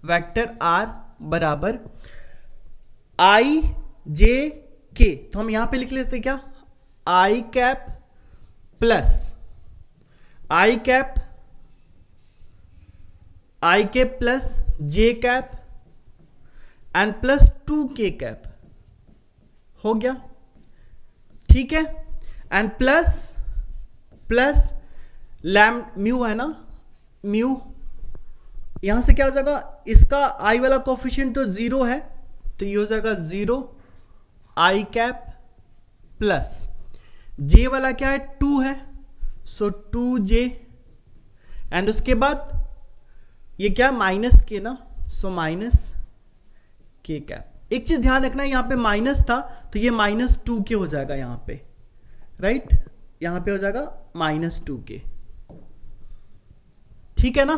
वेक्टर R बराबर I J K, तो हम यहां पे लिख लेते हैं क्या, I cap plus I cap plus J cap and plus 2K cap, हो गया, ठीक है। एंड प्लस लैम म्यू है ना, म्यू यहां से क्या हो जाएगा, इसका I वाला कोफिशिएंट तो 0 है तो ये हो जाएगा 0 I कैप प्लस J वाला क्या है 2 है, सो 2J एंड उसके बाद ये क्या -K ना, सो -K कैप। एक चीज ध्यान रखना है, यहां पे माइनस था तो ये -2K हो जाएगा यहां पे, राइट, यहां पे हो जाएगा -2K, ठीक है ना,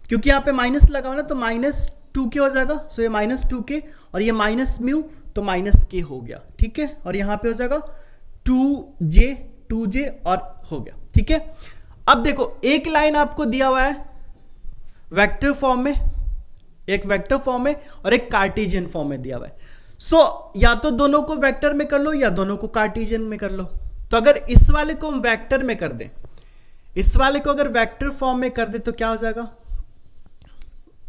क्योंकि यहां पे माइनस लगा हो ना तो -2K हो जाएगा, सो ये -2K और ये -μ तो -K हो गया, ठीक है। और यहां पे हो जाएगा 2J और हो गया, ठीक है। अब देखो एक लाइन आपको दिया हुआ है वेक्टर फॉर्म में, एक वेक्टर फॉर्म में और एक कार्टेशियन फॉर्म में दिया हुआ है। या तो दोनों को वेक्टर में कर लो या दोनों को कार्टेशियन में कर लो। तो अगर इस वाले को हम वेक्टर में कर दें, इस वाले को अगर वेक्टर फॉर्म में कर दे तो क्या हो जाएगा,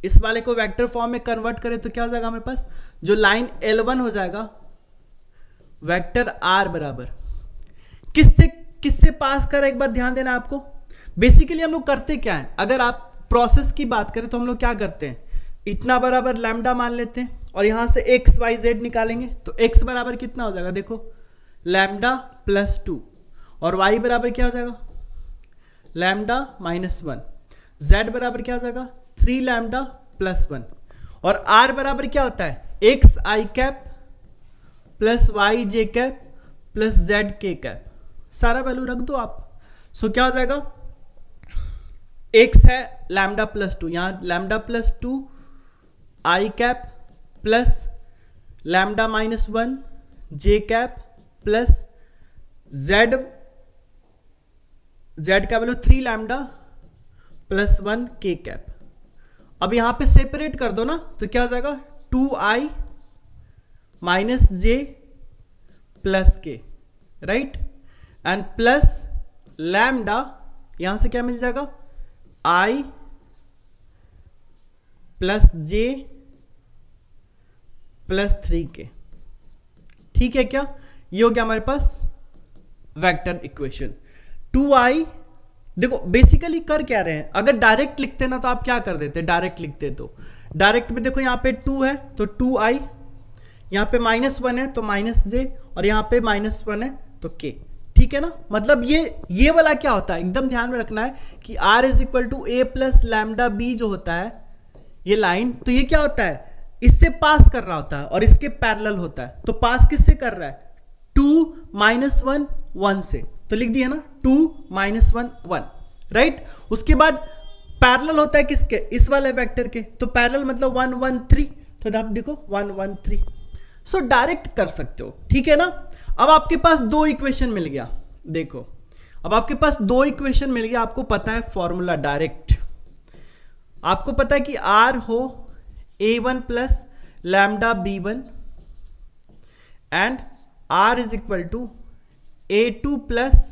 इस वाले को वेक्टर फॉर्म में कन्वर्ट करें तो क्या हो जाएगा हमारे पास, जो लाइन L1 हो जाएगा वेक्टर R बराबर किससे किससे पास कर, एक बार ध्यान देना आपको। बेसिकली हम लोग करते क्या है, अगर आप प्रोसेस की बात करें तो हम लोग क्या करते हैं, इतना बराबर लैम्डा मान लेते हैं और यहां से एक्स वाई जेड निकालेंगे। तो एक्स बराबर कितना हो जाएगा, देखो लैम्डा प्लस 2 और वाई बराबर क्या हो जाएगा, लैम्डा माइनस 1। जेड बराबर क्या हो जाएगा, 3 लैम्डा प्लस 1। और आर बराबर क्या होता है, एक्स आई कैप प्लस वाई जे कैप प्लस जेड के कैप, सारा वैल्यू रख दो आप। सो क्या हो जाएगा, एक्स है लैम्डा प्लस 2, यहां लैम्डा प्लस 2 आई कैप प्लस लैम्डा माइनस 1 जे कैप प्लस जेड, जेड का वैल्यू 3 लैम्डा प्लस 1 के कैप। अब यहां पे सेपरेट कर दो ना, तो क्या हो जाएगा 2i माइनस जे प्लस के, राइट, एंड प्लस लैम्डा, यहां से क्या मिल जाएगा i plus J plus 3k। ठीक है क्या, ये हो गया हमारे पास वेक्टर इक्वेशन। 2i, देखो बेसिकली कर क्या रहे हैं, अगर डायरेक्ट लिखते ना तो आप क्या कर देते, डायरेक्ट लिखते तो डायरेक्ट में देखो यहां पे 2 है तो 2i, यहां पे माइनस 1 है तो माइनस जे, और यहां पे माइनस 1 है तो k। ठीक है ना, मतलब ये वाला क्या होता है, एकदम ध्यान में रखना है कि r is equal to A plus lambda B जो होता है ये लाइन, तो ये क्या होता है, इससे पास कर रहा होता है और इसके पैरेलल होता है। तो पास किससे कर रहा है, 2 माइनस 1 1 से, तो लिख दिया ना 2 माइनस 1 1, राइट। उसके बाद पैरेलल होता है किसके, इस वाले वेक्टर के, तो पैरेलल मतलब 1 1 3, तो आप देखो 1 1 3। सो डायरेक्ट कर सकते हो, ठीक है ना। अब आपके पास 2 इक्वेशन मिल गया, देखो अब आपके पास 2 इक्वेशन मिल गया, आपको पता है फॉर्मूला डायरेक्ट, आपको पता है कि r हो a1 plus lambda b1 and r is equal to a2 plus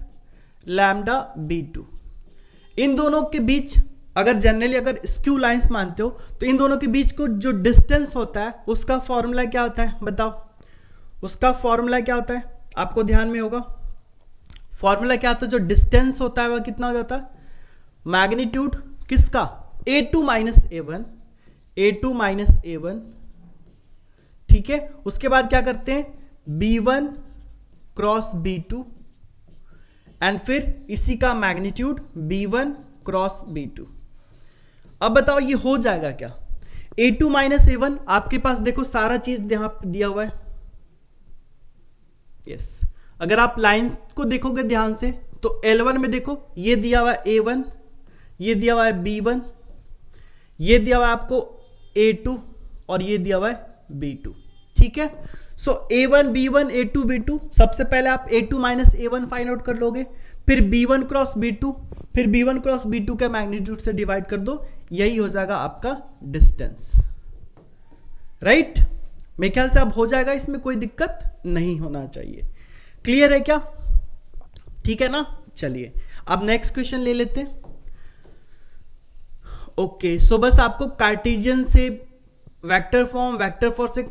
lambda b2। इन दोनों के बीच अगर जनरली अगर स्क्यू लाइंस मानते हो तो इन दोनों के बीच को जो डिस्टेंस होता है उसका फॉर्मूला क्या होता है, बताओ उसका फॉर्मूला क्या होता है, आपको ध्यान में होगा फॉर्मूला क्या होता है, जो डिस्टेंस होता है वह कितना हो जाता है, मैग्नीट्यूड किसका, a2 minus a1, a2 minus a1। ठीक है, उसके बाद क्या करते हैं b1 क्रॉस b2 एंड फिर इसी का मैग्नीट्यूड b1 क्रॉस b2। अब बताओ ये हो जाएगा क्या, a2 माइनस a1, आपके पास देखो सारा चीज यहां दिया हुआ है, यस। अगर आप लाइंस को देखोगे ध्यान से तो L1 में देखो ये दिया हुआ है a1, ये दिया हुआ है b1, ये दिया हुआ है आपको a2 और ये दिया हुआ है b2। ठीक है, सो a1 b1 a2 b2, सबसे पहले आप a2 minus a1 find out कर लोगे, फिर b1 क्रॉस b2, फिर b1 क्रॉस b2 के मैग्नीट्यूड से डिवाइड कर दो, यही हो जाएगा आपका डिस्टेंस, राइट। मेरे ख्याल से अब हो जाएगा, इसमें कोई दिक्कत नहीं होना चाहिए। क्लियर है क्या, ठीक है ना। चलिए अब नेक्स्ट क्वेश्चन ले लेते हैं। ओके, सो बस आपको कार्टेशियन से वेक्टर फॉर्म, वेक्टर फॉर्म से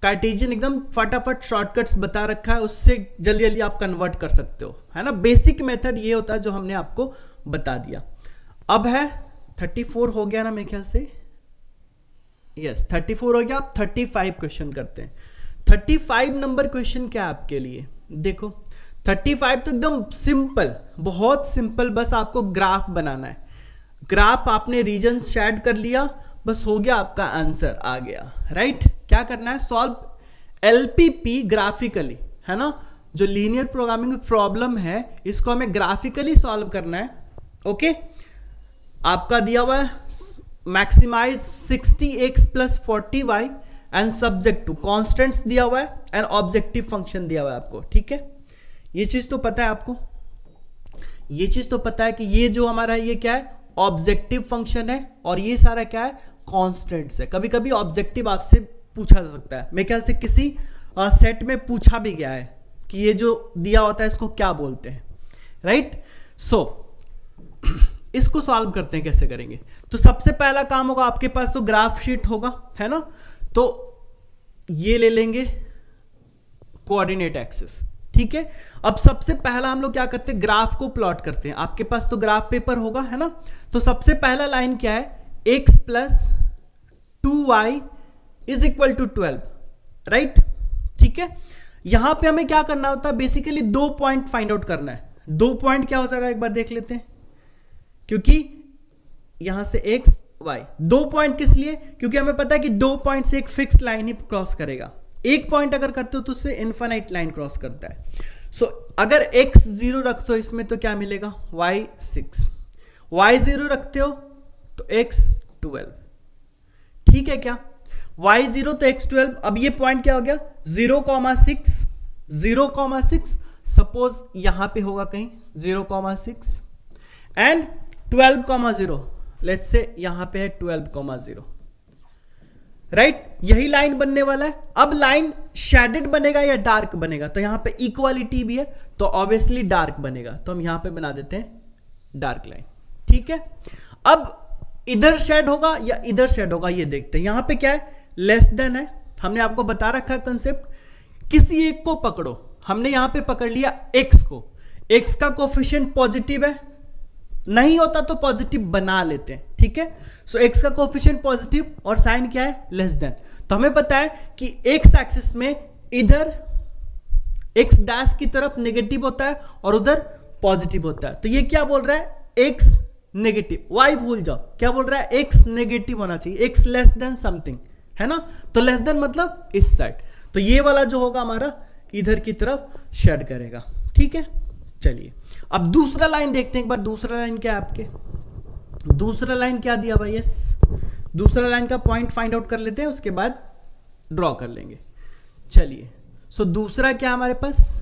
कार्टेशियन एकदम फटाफट शॉर्टकट्स बता रखा है, उससे जल्दी जल्दी आप कन्वर्ट कर सकते हो, है ना। बेसिक मेथड ये होता है जो हमने आपको बता दिया। अब है 34 हो गया ना मेरे ख्याल से, यस 34 हो गया। आप 35 क्वेश्चन करते हैं। 35 नंबर क्वेश्चन क्या है आपके लिए, देखो 35 तो एकदम सिंपल, बहुत सिंपल, बस आपको ग्राफ बनाना है। ग्राफ आपने रीजन शेड कर लिया, बस हो गया, आपका आंसर आ गया, राइट। क्या करना है, सॉल्व एलपीपी ग्राफिकली, है ना। जो लीनियर प्रोग्रामिंग प्रॉब्लम है इसको हमें ग्राफिकली सॉल्व करना है। ओके, आपका दिया हुआ है maximise 60x plus 40y and subject to constants दिया हुआ है एंड ऑब्जेक्टिव फंक्शन दिया हुआ है आपको। ठीक है, ये चीज तो पता है आपको, ये चीज तो पता है कि ये जो हमारा ये क्या है, ऑब्जेक्टिव फंक्शन है, और ये सारा क्या है, कॉन्स्टेंट्स है। कभी कभी ऑब्जेक्टिव आपसे पूछा जा सकता है। मेरे ख्याल से किसी सेट में पूछा भी गया है कि ये जो दिया होता है इसको क्या बोलते हैं, राइट। सो इसको सॉल्व करते हैं, कैसे करेंगे। तो सबसे पहला काम होगा, आपके पास तो ग्राफ शीट होगा, है ना, तो ये ले लेंगे कोऑर्डिनेट एक्सिस, ठीक है। अब सबसे पहला हम लोग क्या करते हैं, ग्राफ को प्लॉट करते हैं। आपके पास तो ग्राफ पेपर होगा, है ना। तो सबसे पहला लाइन क्या है, x plus 2y is equal to 12, right, ठीक है। यहां पे हमें क्या करना होता है, बेसिकली 2 पॉइंट फाइंड आउट करना है। 2 पॉइंट क्या हो जाएगा एक बार देख लेते हैं, क्योंकि यहां से x y 2 पॉइंट किस लिए, क्योंकि हमें पता है कि 2 पॉइंट से एक फिक्स लाइन ही क्रॉस करेगा। 1 पॉइंट अगर करते हो तो उससे इनफाइनाइट लाइन क्रॉस करता है। सो अगर x 0 रखते हो इसमें तो क्या मिलेगा, y 6, y 0 रखते हो तो x 12, ठीक है क्या, y 0 तो x 12। अब ये पॉइंट क्या हो गया, 0,6, 0,6, सपोज यहां पे होगा कहीं 0,6 एंड 12,0, लेट्स से यहां पे है 12,0, राइट। यही लाइन बनने वाला है। अब लाइन शेडेड बनेगा या डार्क बनेगा, तो यहां पे इक्वालिटी भी है तो ऑब्वियसली डार्क बनेगा, तो हम यहां पे बना देते हैं डार्क लाइन, ठीक है। अब इधर शेड होगा या इधर शेड होगा ये देखते हैं। यहां पे क्या है, लेस देन है, हमने आपको बता रखा है कंसेप्ट। किसी एक को पकड़ो, हमने यहां पे पकड़ लिया x को, x का कोफिशिएंट पॉजिटिव है, नहीं होता तो पॉजिटिव बना लेते हैं, ठीक है। सो x का कोफिशिएंट पॉजिटिव और साइन क्या है, लेस देन। तो हमें पता है कि x एक्सिस में इधर x डैश की तरफ नेगेटिव होता है और उधर पॉजिटिव होता है। तो ये क्या बोल रहा है, x नेगेटिव, y भूल जाओ, क्या बोल रहा है, x नेगेटिव होना चाहिए, x लेस देन समथिंग, है ना। तो लेस देन मतलब इस साइड, तो ये वाला जो होगा हमारा इधर की तरफ शेड करेगा, ठीक है। चलिए अब दूसरा लाइन देखते हैं एक बार। दूसरा लाइन क्या है आपके, दूसरा लाइन क्या दिया भाई, यस, दूसरा लाइन का पॉइंट फाइंड आउट कर लेते हैं, उसके बाद ड्रॉ कर लेंगे। चलिए सो दूसरा क्या हमारे पास,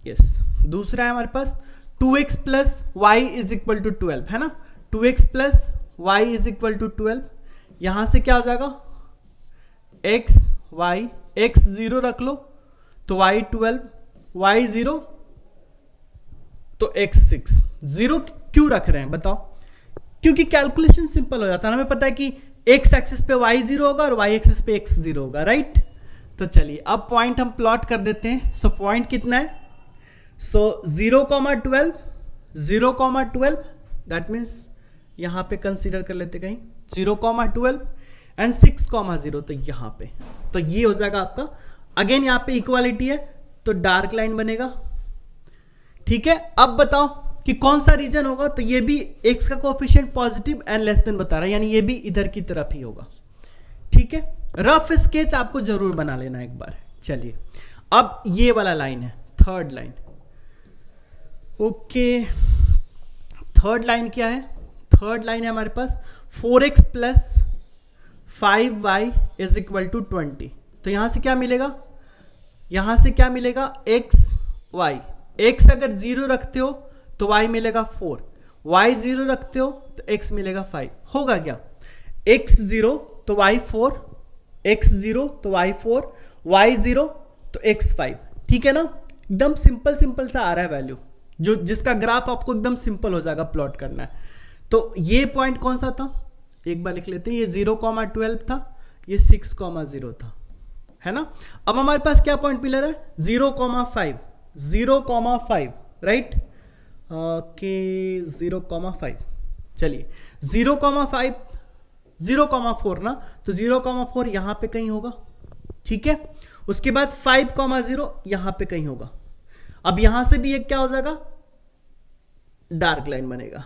यस, दूसरा है हमारे पास 2x plus Y is equal to 12, है ना। 2x plus Y is equal to 12, यहां से क्या हो जाएगा, x y, x 0 रख लो तो y 12, y 0 तो x 6। 0 क्यों रख रहे हैं बताओ, क्योंकि कैलकुलेशन सिंपल हो जाता है, हमें पता है कि x एक्सिस पे y 0 होगा और y एक्सिस पे x 0 होगा, राइट। तो चलिए अब पॉइंट हम प्लॉट कर देते हैं। सो पॉइंट कितना है, सो 0,12, 0,12, दैट मीन्स यहां पे कंसीडर कर लेते कहीं 0,12 एंड 6,0, तो यहां पे, तो ये हो जाएगा आपका, अगेन यहां पे इक्वालिटी है तो डार्क लाइन बनेगा, ठीक है। अब बताओ कि कौन सा रीजन होगा, तो ये भी x का coefficient positive and less than बता रहा है, यानी ये भी इधर की तरफ ही होगा, ठीक है। रफ स्केच आपको जरूर बना लेना एक बार। चलिए अब ये वाला लाइन है, third line, okay. Third line क्या है, थर्ड लाइन है हमारे पास 4x plus 5y is equal to 20। तो यहां से क्या मिलेगा, यहां से क्या मिलेगा, x y, x अगर 0 रखते हो तो y मिलेगा 4, y 0 रखते हो तो x मिलेगा 5। होगा क्या, x 0 तो y 4, x 0 तो y 4, y 0 तो x 5, ठीक है ना। एकदम सिंपल सिंपल सा आ रहा है वैल्यू, जो जिसका ग्राफ आपको एकदम सिंपल हो जाएगा प्लॉट करना है। तो ये पॉइंट कौन सा था, एक बार लिख लेते हैं, ये 0,12 था, ये 6,0 था, है ना। अब हमारे पास क्या पॉइंट मिल रहा है, 0,5, 0,5, राइट, ओके 0,5। चलिए 0,5, 0,4 ना, तो 0,4 यहां पे कहीं होगा, ठीक है। उसके बाद 5,0 यहां पे कहीं होगा। अब यहां से भी एक क्या हो जाएगा, डार्क लाइन बनेगा,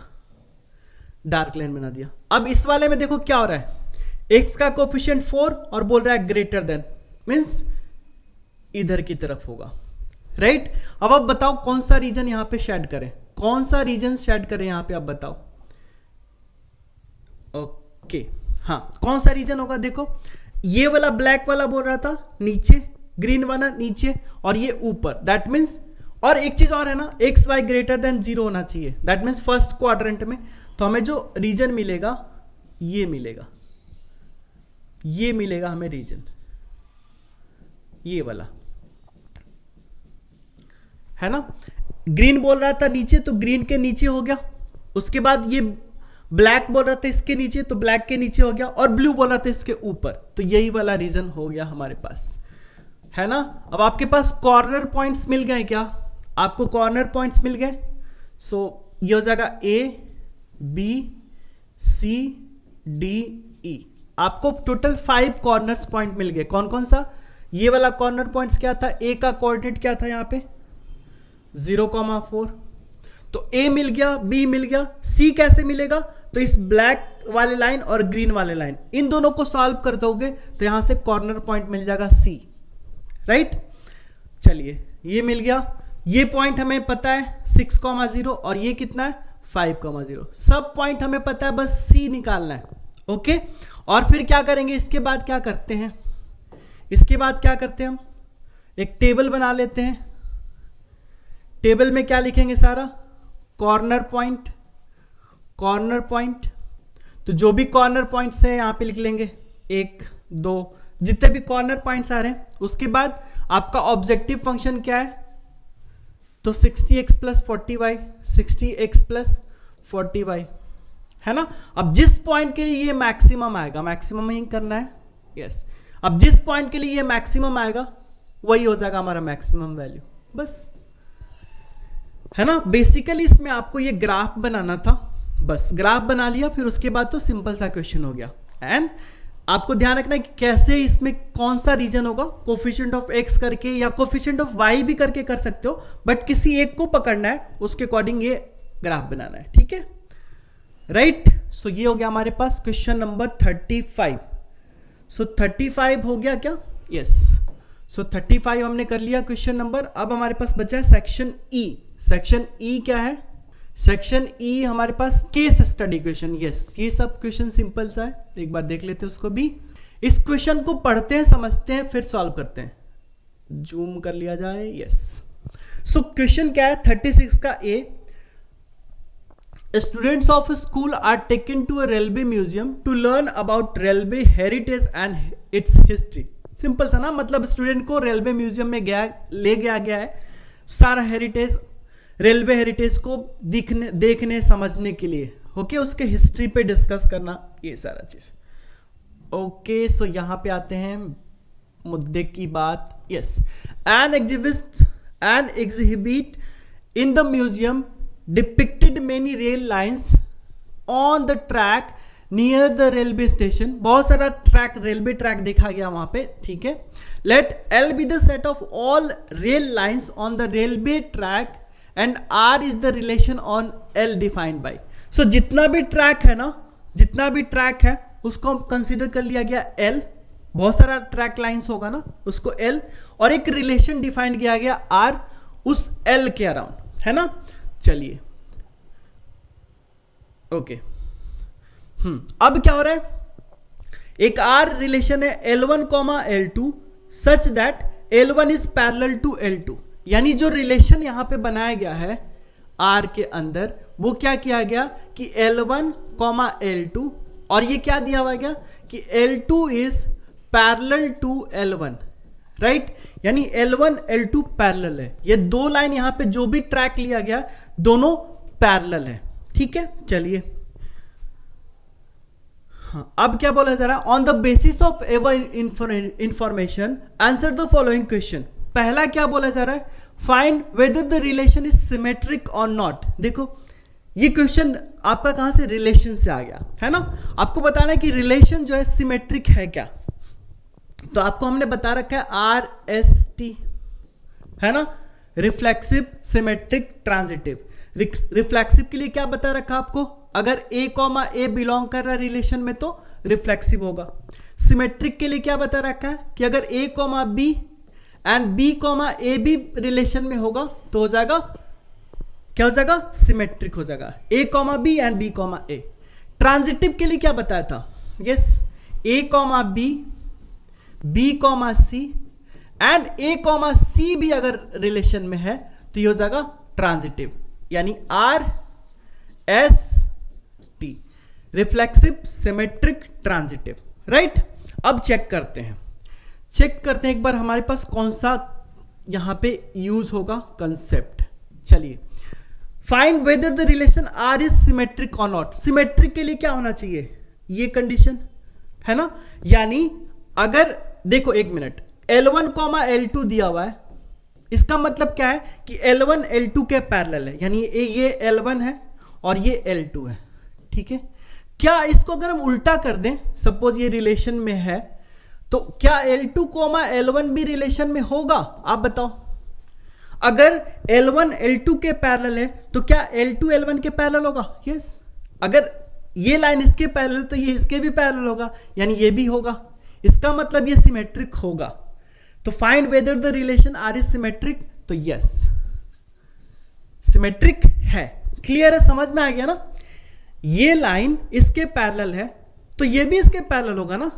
डार्क लाइन बना दिया। अब इस वाले में देखो क्या हो रहा है, x का कोएफिशिएंट 4 और बोल रहा है ग्रेटर देन, मींस इधर की तरफ होगा, राइट। अब आप बताओ कौन सा रीजन यहां पे शेड करें, कौन सा रीजन शेड करें यहां पे, आप बताओ। ओके हाँ, कौन सा रीजन होगा, देखो ये वाला ब्लैक वाला बोल रहा था नीचे, ग्रीन वाला नीचे और ये ऊपर, दैट मीन्स, और एक चीज और है ना, एक्स वाई ग्रेटर देन 0 होना चाहिए, दैट मीन्स फर्स्ट क्वाड्रेंट में। तो हमें जो रीजन मिलेगा ये मिलेगा, ये मिलेगा हमें रीजन, ये वाला, है ना। ग्रीन बोल रहा था नीचे, तो ग्रीन के नीचे हो गया। उसके बाद ये ब्लैक बोल रहा था इसके नीचे, तो ब्लैक के नीचे हो गया। और ब्लू बोल रहा था इसके ऊपर, तो यही वाला रीजन हो गया हमारे पास, है ना। अब आपके पास कॉर्नर पॉइंट्स मिल गए क्या? आपको कॉर्नर पॉइंट्स मिल गए। सो ये हो जाएगा A B C D E। आपको टोटल 5 कॉर्नर्स पॉइंट मिल गए। कौन कौन सा? ये वाला कॉर्नर पॉइंट्स क्या था? A का कोऑर्डिनेट क्या था यहाँ पे? 0,4। तो A मिल गया, B मिल गया, C कैसे मिलेगा? तो इस ब्लैक वाले लाइन और ग्रीन वाले लाइन, इन दोनों को सॉल्व कर दोगे तो यहां से कॉर्नर पॉइंट मिल जाएगा C, राइट। चलिए ये मिल गया। ये पॉइंट हमें पता है 6,0 और ये कितना है 5,0। सब पॉइंट हमें पता है, बस C निकालना है। ओके, और फिर क्या करेंगे? इसके बाद क्या करते हैं? इसके बाद क्या करते हैं? हम एक टेबल बना लेते हैं। टेबल में क्या लिखेंगे? सारा कॉर्नर पॉइंट, कॉर्नर पॉइंट। तो जो भी कॉर्नर पॉइंट्स है यहां पे लिख लेंगे, 1 2, जितने भी कॉर्नर पॉइंट्स आ रहे हैं। उसके बाद आपका ऑब्जेक्टिव फंक्शन क्या है? तो 60x + 40y, 60x + 40y, है ना। अब जिस पॉइंट के लिए ये मैक्सिमम आएगा, मैक्सिमम ही करना है, यस। अब जिस पॉइंट के लिए ये मैक्सिमम आएगा वही हो जाएगा हमारा मैक्सिमम वैल्यू, बस, है ना। बेसिकली इसमें आपको ये ग्राफ बनाना था, बस ग्राफ बना लिया। फिर उसके बाद तो सिंपल सा क्वेश्चन हो गया। एंड आपको ध्यान रखना है कि कैसे इसमें कौन सा रीजन होगा, कोफिशिएंट ऑफ x करके या कोफिशिएंट ऑफ y भी करके कर सकते हो, बट किसी एक को पकड़ना है, उसके अकॉर्डिंग ये ग्राफ बनाना है, ठीक है, राइट। सो ये हो गया हमारे पास क्वेश्चन नंबर 35। सो 35 हो गया क्या? यस। सो 35 हमने कर लिया क्वेश्चन नंबर। अब हमारे पास बचा है सेक्शन E। सेक्शन E क्या है? सेक्शन E हमारे पास केस स्टडी क्वेश्चन। यस, ये सब क्वेश्चन सिंपल सा है, एक बार देख लेते हैं उसको भी। इस क्वेश्चन को पढ़ते हैं, समझते हैं, फिर सॉल्व करते हैं। जूम कर लिया जाए, यस। सो क्वेश्चन क्या है? 36 का A, students of school are taken to a railway museum to learn about railway heritage and its history. Simple सा ना, मतलब स्टूडेंट को रेलवे म्यूजियम में ले गया है सारा हेरिटेज, रेलवे हेरिटेज को देखने समझने के लिए। ओके, उसके हिस्ट्री पे डिस्कस करना, ये सारा चीज। ओके, सो यहां पे आते हैं मुद्दे की बात। Yes, an exhibit in the museum depicted many rail lines on the track near the railway station. बहुत सारा ट्रैक, रेलवे ट्रैक देखा गया वहां पे, ठीक है। Let L be the set of all rail lines on the railway track and R is the relation on L defined by. So जितना भी ट्रैक है ना, जितना भी ट्रैक है उसको कंसिडर कर लिया गया एल। बहुत सारा ट्रैक लाइन्स होगा ना, उसको एल, और एक रिलेशन डिफाइंड किया गया आर उस एल के अराउंड, है ना। चलिए, ओके। अब क्या हो रहा है? एक आर रिलेशन है L1, L2 such that L1 is parallel to L2। यानी जो रिलेशन यहां पे बनाया गया है आर के अंदर, वो क्या किया गया कि L1, L2, और ये क्या दिया हुआ गया कि L2 is parallel to L1, right. यानी L1 L2 पैरेलल है। ये दो लाइन यहां पे जो भी ट्रैक लिया गया दोनों पैरेलल है, ठीक है। चलिए, हाँ, अब क्या बोला जा रहा है? On the basis of ever information answer the following question. पहला क्या बोला जा रहा है? Find whether the relation is symmetric और नॉट। देखो ये क्वेश्चन आपका कहां से? रिलेशन से आ गया, है ना। आपको बताना है कि रिलेशन जो है सिमेट्रिक है क्या। तो आपको हमने बता रखा है RST, है ना, रिफ्लेक्सिव, सिमेट्रिक, ट्रांजिटिव। रिफ्लेक्सिव के लिए क्या बता रखा आपको? अगर A, बिलोंग कर रहा है रिलेशन में तो रिफ्लेक्सिव होगा। सिमेट्रिक के लिए क्या बता रखा है कि अगर A, B and B, A भी रिलेशन में होगा तो हो जाएगा, क्या हो जाएगा? सिमेट्रिक हो जाएगा। A, B and B, A। Transitive के लिए क्या बताया था? Yes, A, B, B, C and A, C भी अगर रिलेशन में है तो ये हो जाएगा ट्रांजिटिव, यानी RST, reflexive, symmetric, transitive, right. अब चेक करते हैं। चेक करते हैं एक बार हमारे पास कौन सा यहां पे यूज होगा कंसेप्ट। चलिए, find whether the relation R is symmetric और नॉट। सिमेट्रिक के लिए क्या होना चाहिए, ये कंडीशन है ना। यानी अगर देखो एक मिनट, L1, L2 दिया हुआ है, इसका मतलब क्या है कि L1 L2 के पैरेलल है, यानी ये L1 है और ये L2 है, ठीक है। क्या इसको अगर हम उल्टा कर दें, सपोज ये रिलेशन में है, तो क्या L2, L1 भी रिलेशन में होगा, आप बताओ। अगर L1 L2 के पैरेलल है तो क्या L2 L1 के पैरेलल होगा, यस। अगर ये लाइन इसके पैरेलल तो ये इसके भी पैरेलल होगा, यानी ये भी होगा, इसका मतलब ये सिमेट्रिक होगा। तो find whether the relation R is symmetric, तो यस सिमेट्रिक है। क्लियर है, समझ में आ गया ना। ये लाइन इसके पैरेलल है तो ये भी इसके पैरेलल होगा ना,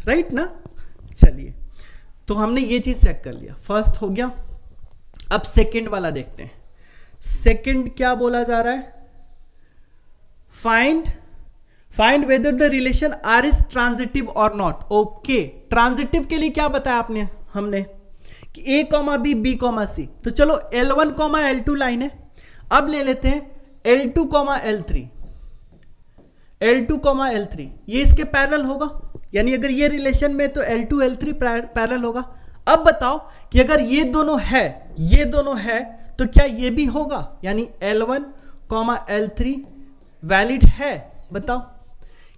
राइट ना। चलिए, तो हमने ये चीज चेक कर लिया, फर्स्ट हो गया। अब सेकंड वाला देखते हैं। सेकंड क्या बोला जा रहा है, find whether the relation R is transitive और नॉट। ओके, ट्रांजिटिव के लिए क्या बताया आपने हमने कि A, B, B, C। तो चलो L1, L2 लाइन है, अब ले लेते हैं L2, L3। L2, L3 ये इसके पैरेलल होगा, यानी अगर ये रिलेशन में तो L2, L3 पैरेलल होगा। अब बताओ कि अगर ये दोनों है तो क्या ये भी होगा, यानी L1, L3 वैलिड है, बताओ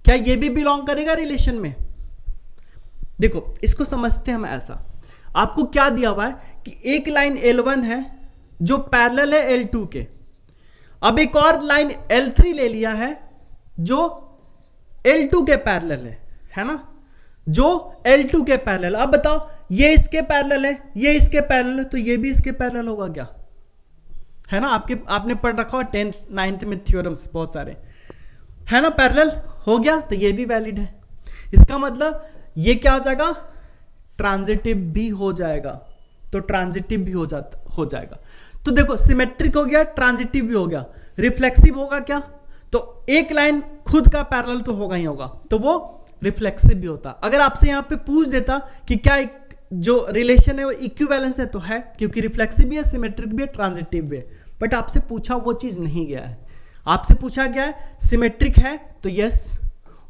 क्या ये भी बिलोंग करेगा रिलेशन में। देखो इसको समझते हैं हम ऐसा, आपको क्या दिया हुआ है कि एक लाइन L1 है जो पैरेलल है L2 के, अब एक और लाइन L3 ले लिया है जो L2 के पैरेलल है ना, जो L2 के पैरेलल। अब बताओ ये इसके पैरेलल है, ये इसके पैरेलल है, तो ये भी इसके पैरेलल होगा क्या, है ना। आपने पढ़ रखा हो 10th 9th में थ्योरम्स बहुत सारे, है ना। पैरेलल हो गया तो ये भी वैलिड है, इसका मतलब ये क्या हो जाएगा, ट्रांजिटिव भी हो जाएगा। तो ट्रांजिटिव भी हो जाएगा। तो देखो सिमेट्रिक हो गया, ट्रांजिटिव भी हो गया, रिफ्लेक्सिव होगा क्या, तो एक लाइन खुद का पैरेलल तो होगा ही होगा, तो वो रिफ्लेक्सिव भी होता। अगर आपसे यहां पे पूछ देता कि क्या एक जो रिलेशन है वो इक्विवेलेंस है, तो है, क्योंकि रिफ्लेक्सिव भी है, सिमेट्रिक भी है, ट्रांजिटिव भी है। बट आपसे पूछा वो चीज नहीं गया है, आपसे पूछा गया है सिमेट्रिक है तो यस,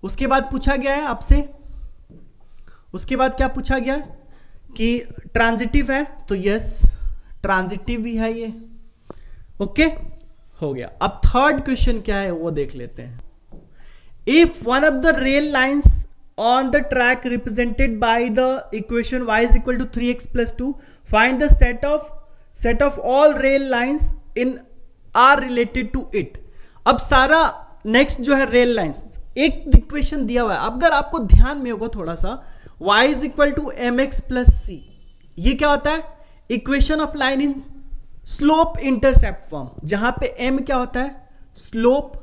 उसके बाद पूछा गया है आपसे, उसके बाद क्या पूछा गया कि ट्रांजिटिव है तो यस ट्रांजिटिव भी है ये, ओके हो गया। अब थर्ड क्वेश्चन क्या है वो देख लेते हैं। If one of the rail lines on the track represented by the equation y is equal to 3x plus 2, find the set of all rail lines in are related to it। अब सारा नेक्स्ट जो है रेल लाइंस, एक इक्वेशन दिया हुआ है, अगर आपको ध्यान में होगा थोड़ा सा, y is equal to mx plus c, ये क्या होता है, equation of line in slope intercept form, जहां पे m क्या होता है स्लोप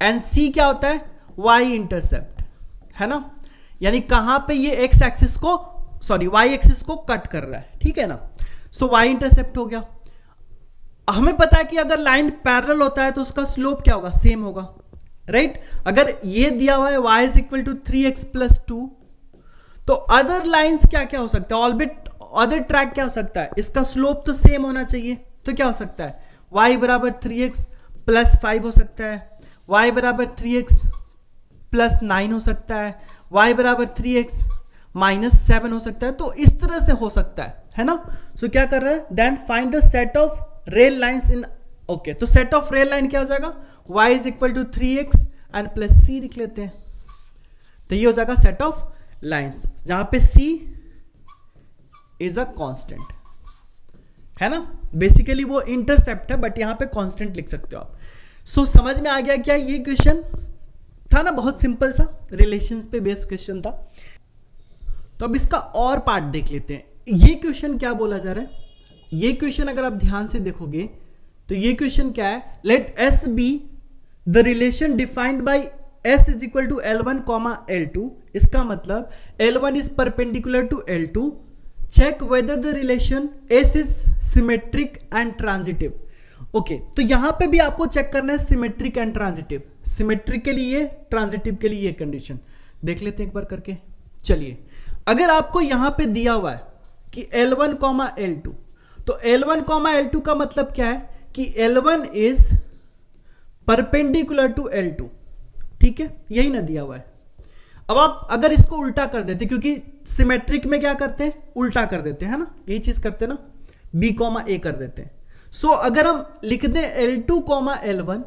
एंड c क्या होता है y इंटरसेप्ट, है ना। यानी कहां पे ये x एक्सिस को y एक्सिस को कट कर रहा है, ठीक है ना। सो y इंटरसेप्ट हो गया। हमें पता है कि अगर लाइन पैरेलल होता है तो उसका स्लोप क्या होगा, सेम होगा, राइट। अगर ये दिया हुआ है y is equal to 3x plus 2, तो अदर लाइंस क्या क्या हो सकता है, ऑलबिट अदर ट्रैक क्या हो सकता है, इसका स्लोप तो सेम होना चाहिए, तो क्या हो सकता है y बराबर 3x प्लस 5 हो सकता है, y बराबर 3x प्लस 9 हो सकता है, y बराबर 3x माइनस 7 हो सकता है। तो इस तरह से हो सकता है ना। सो क्या कर रहे हैं, then find the set of rail lines in, okay, तो सेट ऑफ रेल लाइन क्या हो जाएगा, y is equal to 3x and plus c लिख लेते हैं, तो ये हो जाएगा सेट ऑफ लाइंस, जहां पे c इज अ कांस्टेंट, है ना। बेसिकली वो इंटरसेप्ट है, बट यहां पे कांस्टेंट लिख सकते हो आप। सो समझ में आ गया क्या, ये क्वेश्चन था ना, बहुत सिंपल सा रिलेशंस पे बेस्ड क्वेश्चन था। तो अब इसका और पार्ट देख लेते हैं। ये क्वेश्चन क्या बोला जा रहा है, ये क्वेश्चन अगर आप ध्यान से देखोगे तो ये क्वेश्चन क्या है, let S be the relation defined by S is equal to L1, L2। इसका मतलब L1 is perpendicular to L2, check whether the relation S is symmetric and transitive. Okay, तो यहां पे भी आपको चेक करना है सिमेट्रिक एंड ट्रांजिटिव, सिमेट्रिक के लिए, ट्रांजिटिव के लिए ये कंडीशन देख लेते हैं एक बार करके। चलिए अगर आपको यहां पे दिया हुआ है कि L1 कॉमा L2, तो L1 कॉमा L2 का मतलब क्या है कि L1 is perpendicular to L2, ठीक है, यही ना दिया हुआ है। अब आप अगर इसको उल्टा कर देते, क्योंकि सिमेट्रिक में क्या करते हैं, उल्टा कर देते हैं, है ना, यही चीज करते हैं ना, B कॉमा A कर देते हैं। सो अगर हम लिख दें L2 कॉमा L1,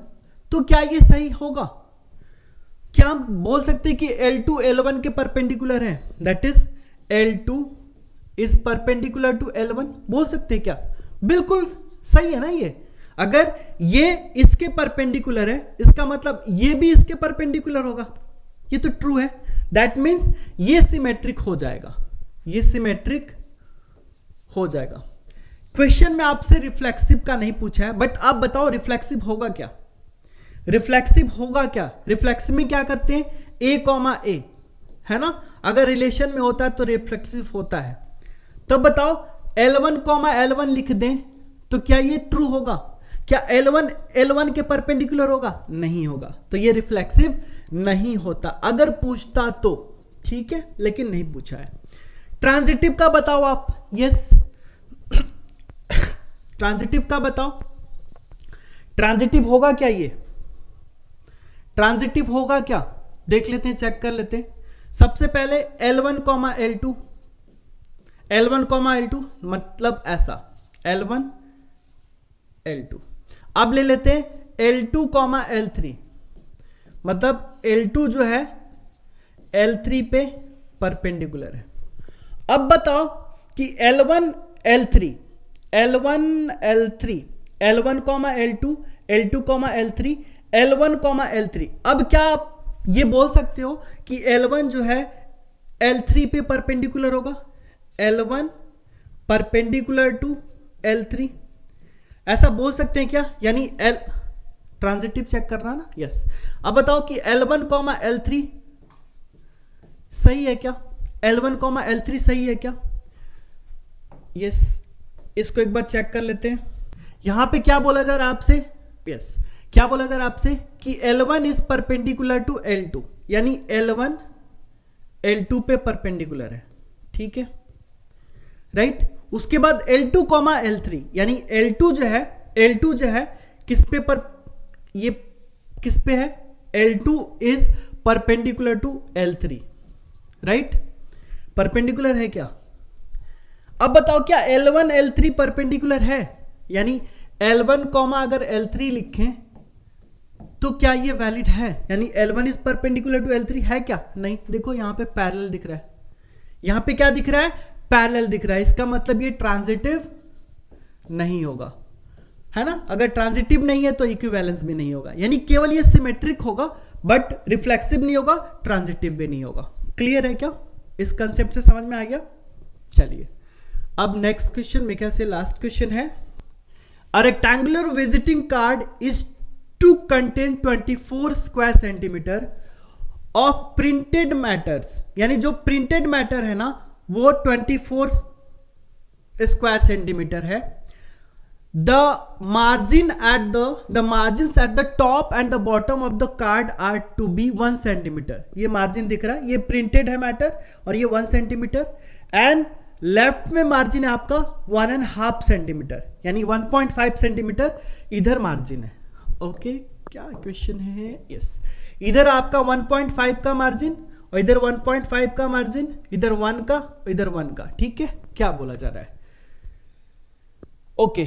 तो क्या ये सही होगा? क्या हम बोल सकते हैं कि L2 L1 के परपेंडिकुलर है, that is L2 is perpendicular to L1, बोल सकते हैं क्या? बिल्कुल सही है ना ये। अगर ये इसके परपेंडिकुलर है, इसका मतलब ये भी इसके परपेंडिकुलर होगा, ये तो ट्रू है। दैट मीन्स ये सिमेट्रिक हो जाएगा, ये सिमेट्रिक हो जाएगा। क्वेश्चन में आपसे रिफ्लेक्सिव का नहीं पूछा है, बट आप बताओ रिफ्लेक्सिव होगा क्या? रिफ्लेक्सिव होगा क्या? रिफ्लेक्सिव में क्या करते हैं, A कॉमा A, है ना, अगर रिलेशन में होता है तो रिफ्लेक्सिव होता है। तो बताओ L1 कॉमा L1 लिख दें तो क्या ये ट्रू होगा? क्या L1 L1 के परपेंडिकुलर होगा? नहीं होगा, तो ये रिफ्लेक्सिव नहीं होता अगर पूछता तो, ठीक है, लेकिन नहीं पूछा है। ट्रांजिटिव का बताओ आप, यस ट्रांजिटिव का बताओ, ट्रांजिटिव होगा क्या? ये ट्रांजिटिव होगा क्या, देख लेते हैं, चेक कर लेते हैं। सबसे पहले L1 comma L2, L1 comma L2 मतलब ऐसा, L1 L2। अब ले लेते हैं L2 कॉमा L3, मतलब L2 जो है L3 पे परपेंडिकुलर है। अब बताओ कि L1 L3, L1 L3, L1 comma L2, L2 comma L3, L1 comma L3। अब क्या आप ये बोल सकते हो कि L1 जो है L3 पे परपेंडिकुलर होगा, L1 परपेंडिकुलर टू L3, ऐसा बोल सकते हैं क्या? यानी L ट्रांजिटिव चेक करना ना, यस। अब बताओ कि L1 कॉमा L3 सही है क्या? L1 कॉमा L3 सही है क्या? यस, इसको एक बार चेक कर लेते हैं। यहां पे क्या बोला जा रहा है आपसे, यस, क्या बोला जा रहा है आपसे कि L1 is perpendicular to L2, यानी L1 L2 पे परपेंडिकुलर है, ठीक है, राइट। उसके बाद L2 कॉमा L3, यानी L2 जो है किस पे पर, ये किस पे है, L2 is perpendicular to L3, right, perpendicular है क्या? अब बताओ क्या L1 L3 परपेंडिकुलर है? यानी L1 कॉमा अगर L3 लिखें तो क्या ये वैलिड है? यानी L1 is perpendicular to L3 है क्या? नहीं, देखो यहां पे पैरेलल दिख रहा है, यहां पे क्या दिख रहा है, पैरेलल दिख रहा है। इसका मतलब ये ट्रांजिटिव नहीं होगा, है ना। अगर ट्रांजिटिव नहीं है तो इक्विवेलेंस भी नहीं होगा, यानी केवल ये सिमेट्रिक होगा बट रिफ्लेक्सिव नहीं होगा, ट्रांजिटिव भी नहीं होगा। क्लियर है क्या? इस कंसेप्ट से समझ में आ गया? चलिए अब नेक्स्ट क्वेश्चन, मेरे ख्याल से लास्ट क्वेश्चन है। A rectangular visiting card is to contain 24 square centimetre of printed matters, यानी जो प्रिंटेड मैटर है ना वो 24 स्क्वायर सेंटीमीटर है। The margins at the top and the bottom of the card are to be 1 centimetre. ये मार्जिन दिख रहा है, ये प्रिंटेड है मैटर और ये 1 सेंटीमीटर। एंड लेफ्ट में मार्जिन है आपका 1.5 सेंटीमीटर, यानी 1.5 सेंटीमीटर इधर मार्जिन है। ओके, क्या क्वेश्चन है? यस, इधर आपका 1.5 का मार्जिन और इधर 1.5 का मार्जिन, इधर 1 का, इधर 1 का, ठीक है। क्या बोला जा रहा है? ओके,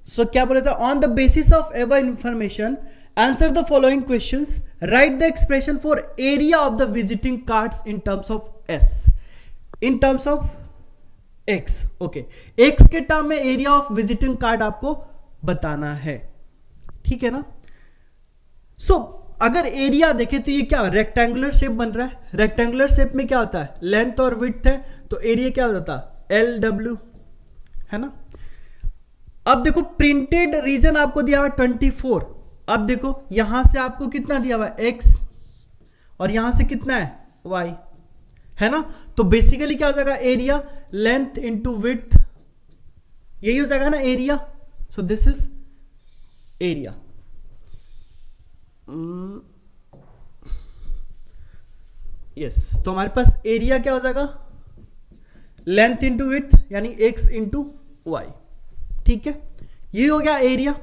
सो क्या बोला था, on the basis of ever information answer the following questions, right the expression for area of the visiting cards in terms of S, in terms of x. Okay, x के टर्म में एरिया ऑफ विजिटिंग कार्ड आपको बताना है, ठीक है ना। सो अगर एरिया देखें तो ये क्या रेक्टेंगुलर शेप बन रहा है, रेक्टेंगुलर शेप में क्या होता है, लेंथ और विड्थ है, तो एरिया क्या होता है, LW, है ना। अब देखो प्रिंटेड रीजन आपको दिया हुआ 24, अब देखो यहां से आपको कितना दिया हुआ है, X, और यहां से कितना है, Y, है ना। तो बेसिकली क्या हो जाएगा, एरिया लेंथ इंटू विड्थ, यही हो जाएगा ना area. So this is area. Yes, तो हमारे पास एरिया क्या हो जाएगा, लेंथ इंटू विड्थ यानी x इंटू वाई, ठीक है, ये हो गया एरिया।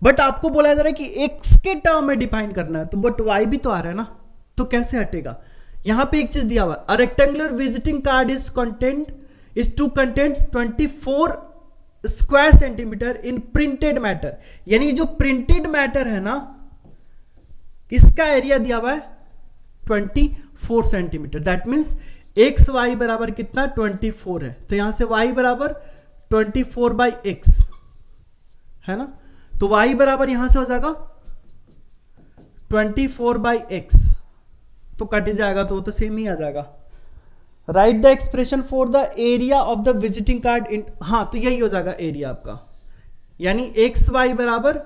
बट आपको बोला जा रहा है कि x के टर्म में डिफाइन करना है, तो बट y भी तो आ रहा है ना, तो कैसे हटेगा। यहां पे एक चीज दिया हुआ, a rectangular visiting card is to content 24 square centimetre in printed matter, यानी जो प्रिंटेड मैटर है ना इसका एरिया दिया हुआ है 24 centimetre. That means X Y बराबर कितना 24 है, तो यहां से y बराबर 24 बाई एक्स है ना, तो y बराबर यहां से हो जाएगा 24 बाई एक्स, तो कट जाएगा तो वो तो सेम ही आ जाएगा। Write the expression for the area of the visiting card in, हाँ तो यही हो जाएगा एरिया आपका, यानी एक्स वाई बराबर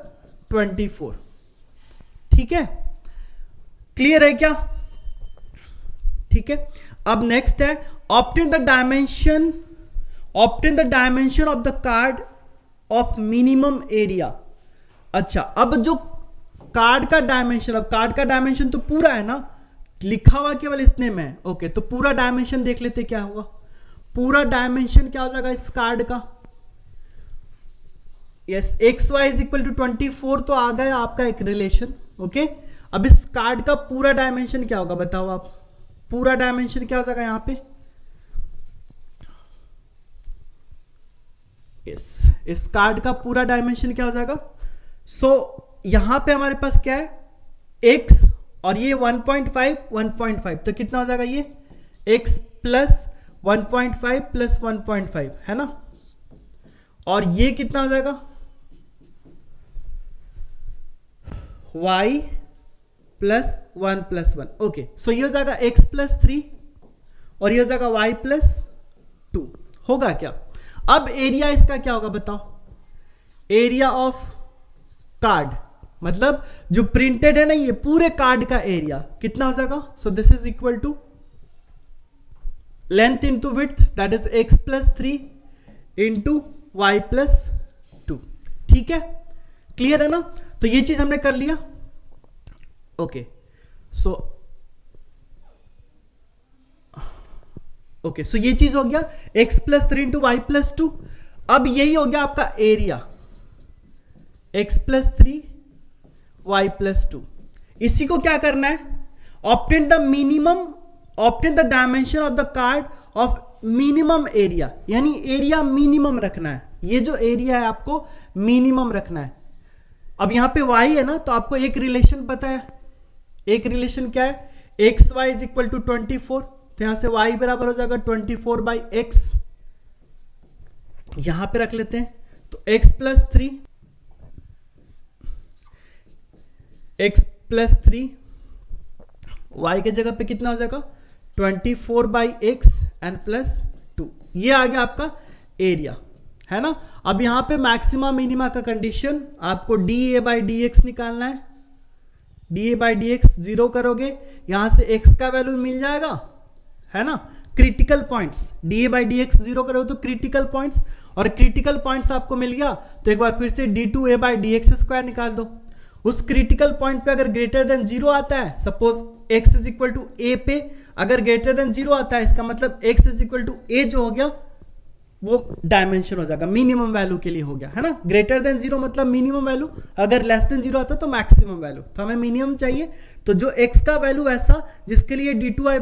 24, ठीक है, क्लियर है क्या, ठीक है। अब नेक्स्ट है obtain the dimension of the card of minimum area. अच्छा, अब जो कार्ड का डायमेंशन, अब कार्ड का डायमेंशन तो पूरा है ना, लिखा हुआ केवल इतने में, ओके, तो पूरा डायमेंशन देख लेते क्या होगा। पूरा डायमेंशन क्या हो जाएगा इस कार्ड का, yes, X Y is equal to 24, तो आ गया आपका एक रिलेशन, ओके। अब इस कार्ड का पूरा डायमेंशन क्या होगा बताओ आप, पूरा डायमेंशन क्या हो जाएगा यहां पे, यस, इस कार्ड का पूरा डायमेंशन क्या हो जाएगा। सो यहां पे हमारे पास क्या है x और ये 1.5 तो कितना हो जाएगा ये x प्लस 1.5 प्लस 1.5 है ना, और ये कितना हो जाएगा y प्लस 1 प्लस 1, ओके। सो ये हो जाएगा x प्लस 3 और ये हो जाएगा y प्लस 2, होगा क्या। अब एरिया इसका क्या होगा बताओ, एरिया ऑफ कार्ड मतलब जो प्रिंटेड है ना ये पूरे कार्ड का एरिया कितना हो जाएगा। So this is equal to length into width, that is x plus 3 into Y plus 2, ठीक है, क्लियर है ना। तो ये चीज हमने कर लिया, ओके। सो ये चीज हो गया x plus 3 into Y plus 2। अब यही हो गया आपका area x plus 3 y plus 2। इसी को क्या करना है, obtain the dimension of the card of minimum area, यानी एरिया मिनिमम रखना है, ये जो एरिया है आपको मिनिमम रखना है। अब यहां पे y है ना, तो आपको एक रिलेशन पता है, एक रिलेशन क्या है, X Y is equal to 24, तो यहां से y बराबर हो जाएगा 24 बाई एक्स, यहां पे रख लेते हैं, तो x प्लस 3 y के जगह पे कितना हो जाएगा 24 बाई एक्स एंड प्लस 2, ये आ गया आपका एरिया है ना। अब यहां पे मैक्सिमा मिनिमा का कंडीशन आपको dA बाई डी एक्स निकालना है, dA by D x zero करोगे, यहां से x का वैल्यू मिल जाएगा है ना, critical points, dA by D x zero करोगे तो क्रिटिकल पॉइंट्स, और क्रिटिकल पॉइंट्स आपको मिल गया तो एक बार फिर से d2a by D x square निकाल दो। उस क्रिटिकल पॉइंट पे अगर ग्रेटर देन 0 आता है, suppose x is equal to a पे अगर ग्रेटर देन 0 आता है, इसका मतलब x is equal to a जो हो गया वो डायमेंशन हो जाएगा, मिनिमम वैल्यू के लिए हो गया है ना। ग्रेटर देन 0 मतलब मिनिमम वैल्यू, अगर लेस देन 0 आता है तो मैक्सिमम वैल्यू, तो हमें मिनिमम चाहिए, तो जो x का वैल्यू ऐसा जिसके लिए d2a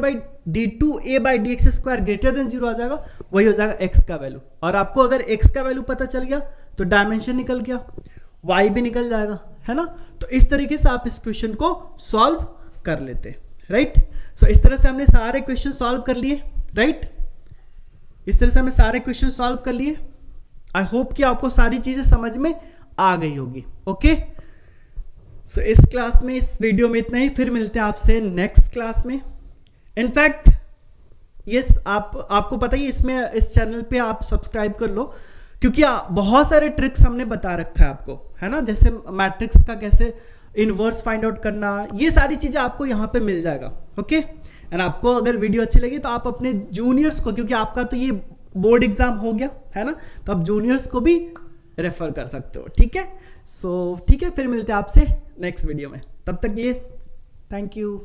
by D x square greater than 0 आ जाएगा, वही हो जाएगा x का वैल्यू। और आपको अगर x का वैल्यू पता चल गया तो डायमेंशन निकल गया, y भी निकल जाएगा है ना। तो इस तरीके से आप इस क्वेश्चन को सॉल्व कर लेते हैं, राइट। सो इस तरह से हमने सारे क्वेश्चन सॉल्व कर लिए, राइट, इस तरह से हमने सारे क्वेश्चन सॉल्व कर लिए। आई होप कि आपको सारी चीजें समझ में आ गई होगी, ओके। सो इस क्लास में, इस वीडियो में इतना ही, फिर मिलते हैं आपसे नेक्स्ट क्लास में। इनफैक्ट यस, आपको पता ही, इसमें इस चैनल पे आप सब्सक्राइब कर लो, क्योंकि बहुत सारे ट्रिक्स हमने बता रखा है आपको है ना, जैसे मैट्रिक्स का कैसे इनवर्स फाइंड आउट करना, ये सारी चीजें आपको यहाँ पे मिल जाएगा, ओके। एंड आपको अगर वीडियो अच्छी लगी तो आप अपने जूनियर्स को, क्योंकि आपका तो ये बोर्ड एग्जाम हो गया है ना, तो आप जूनियर्स को भी रेफर कर सकते हो, ठीक है। सो ठीक है, फिर मिलते हैं आपसे नेक्स्ट वीडियो में, तब तक के लिए थैंक यू।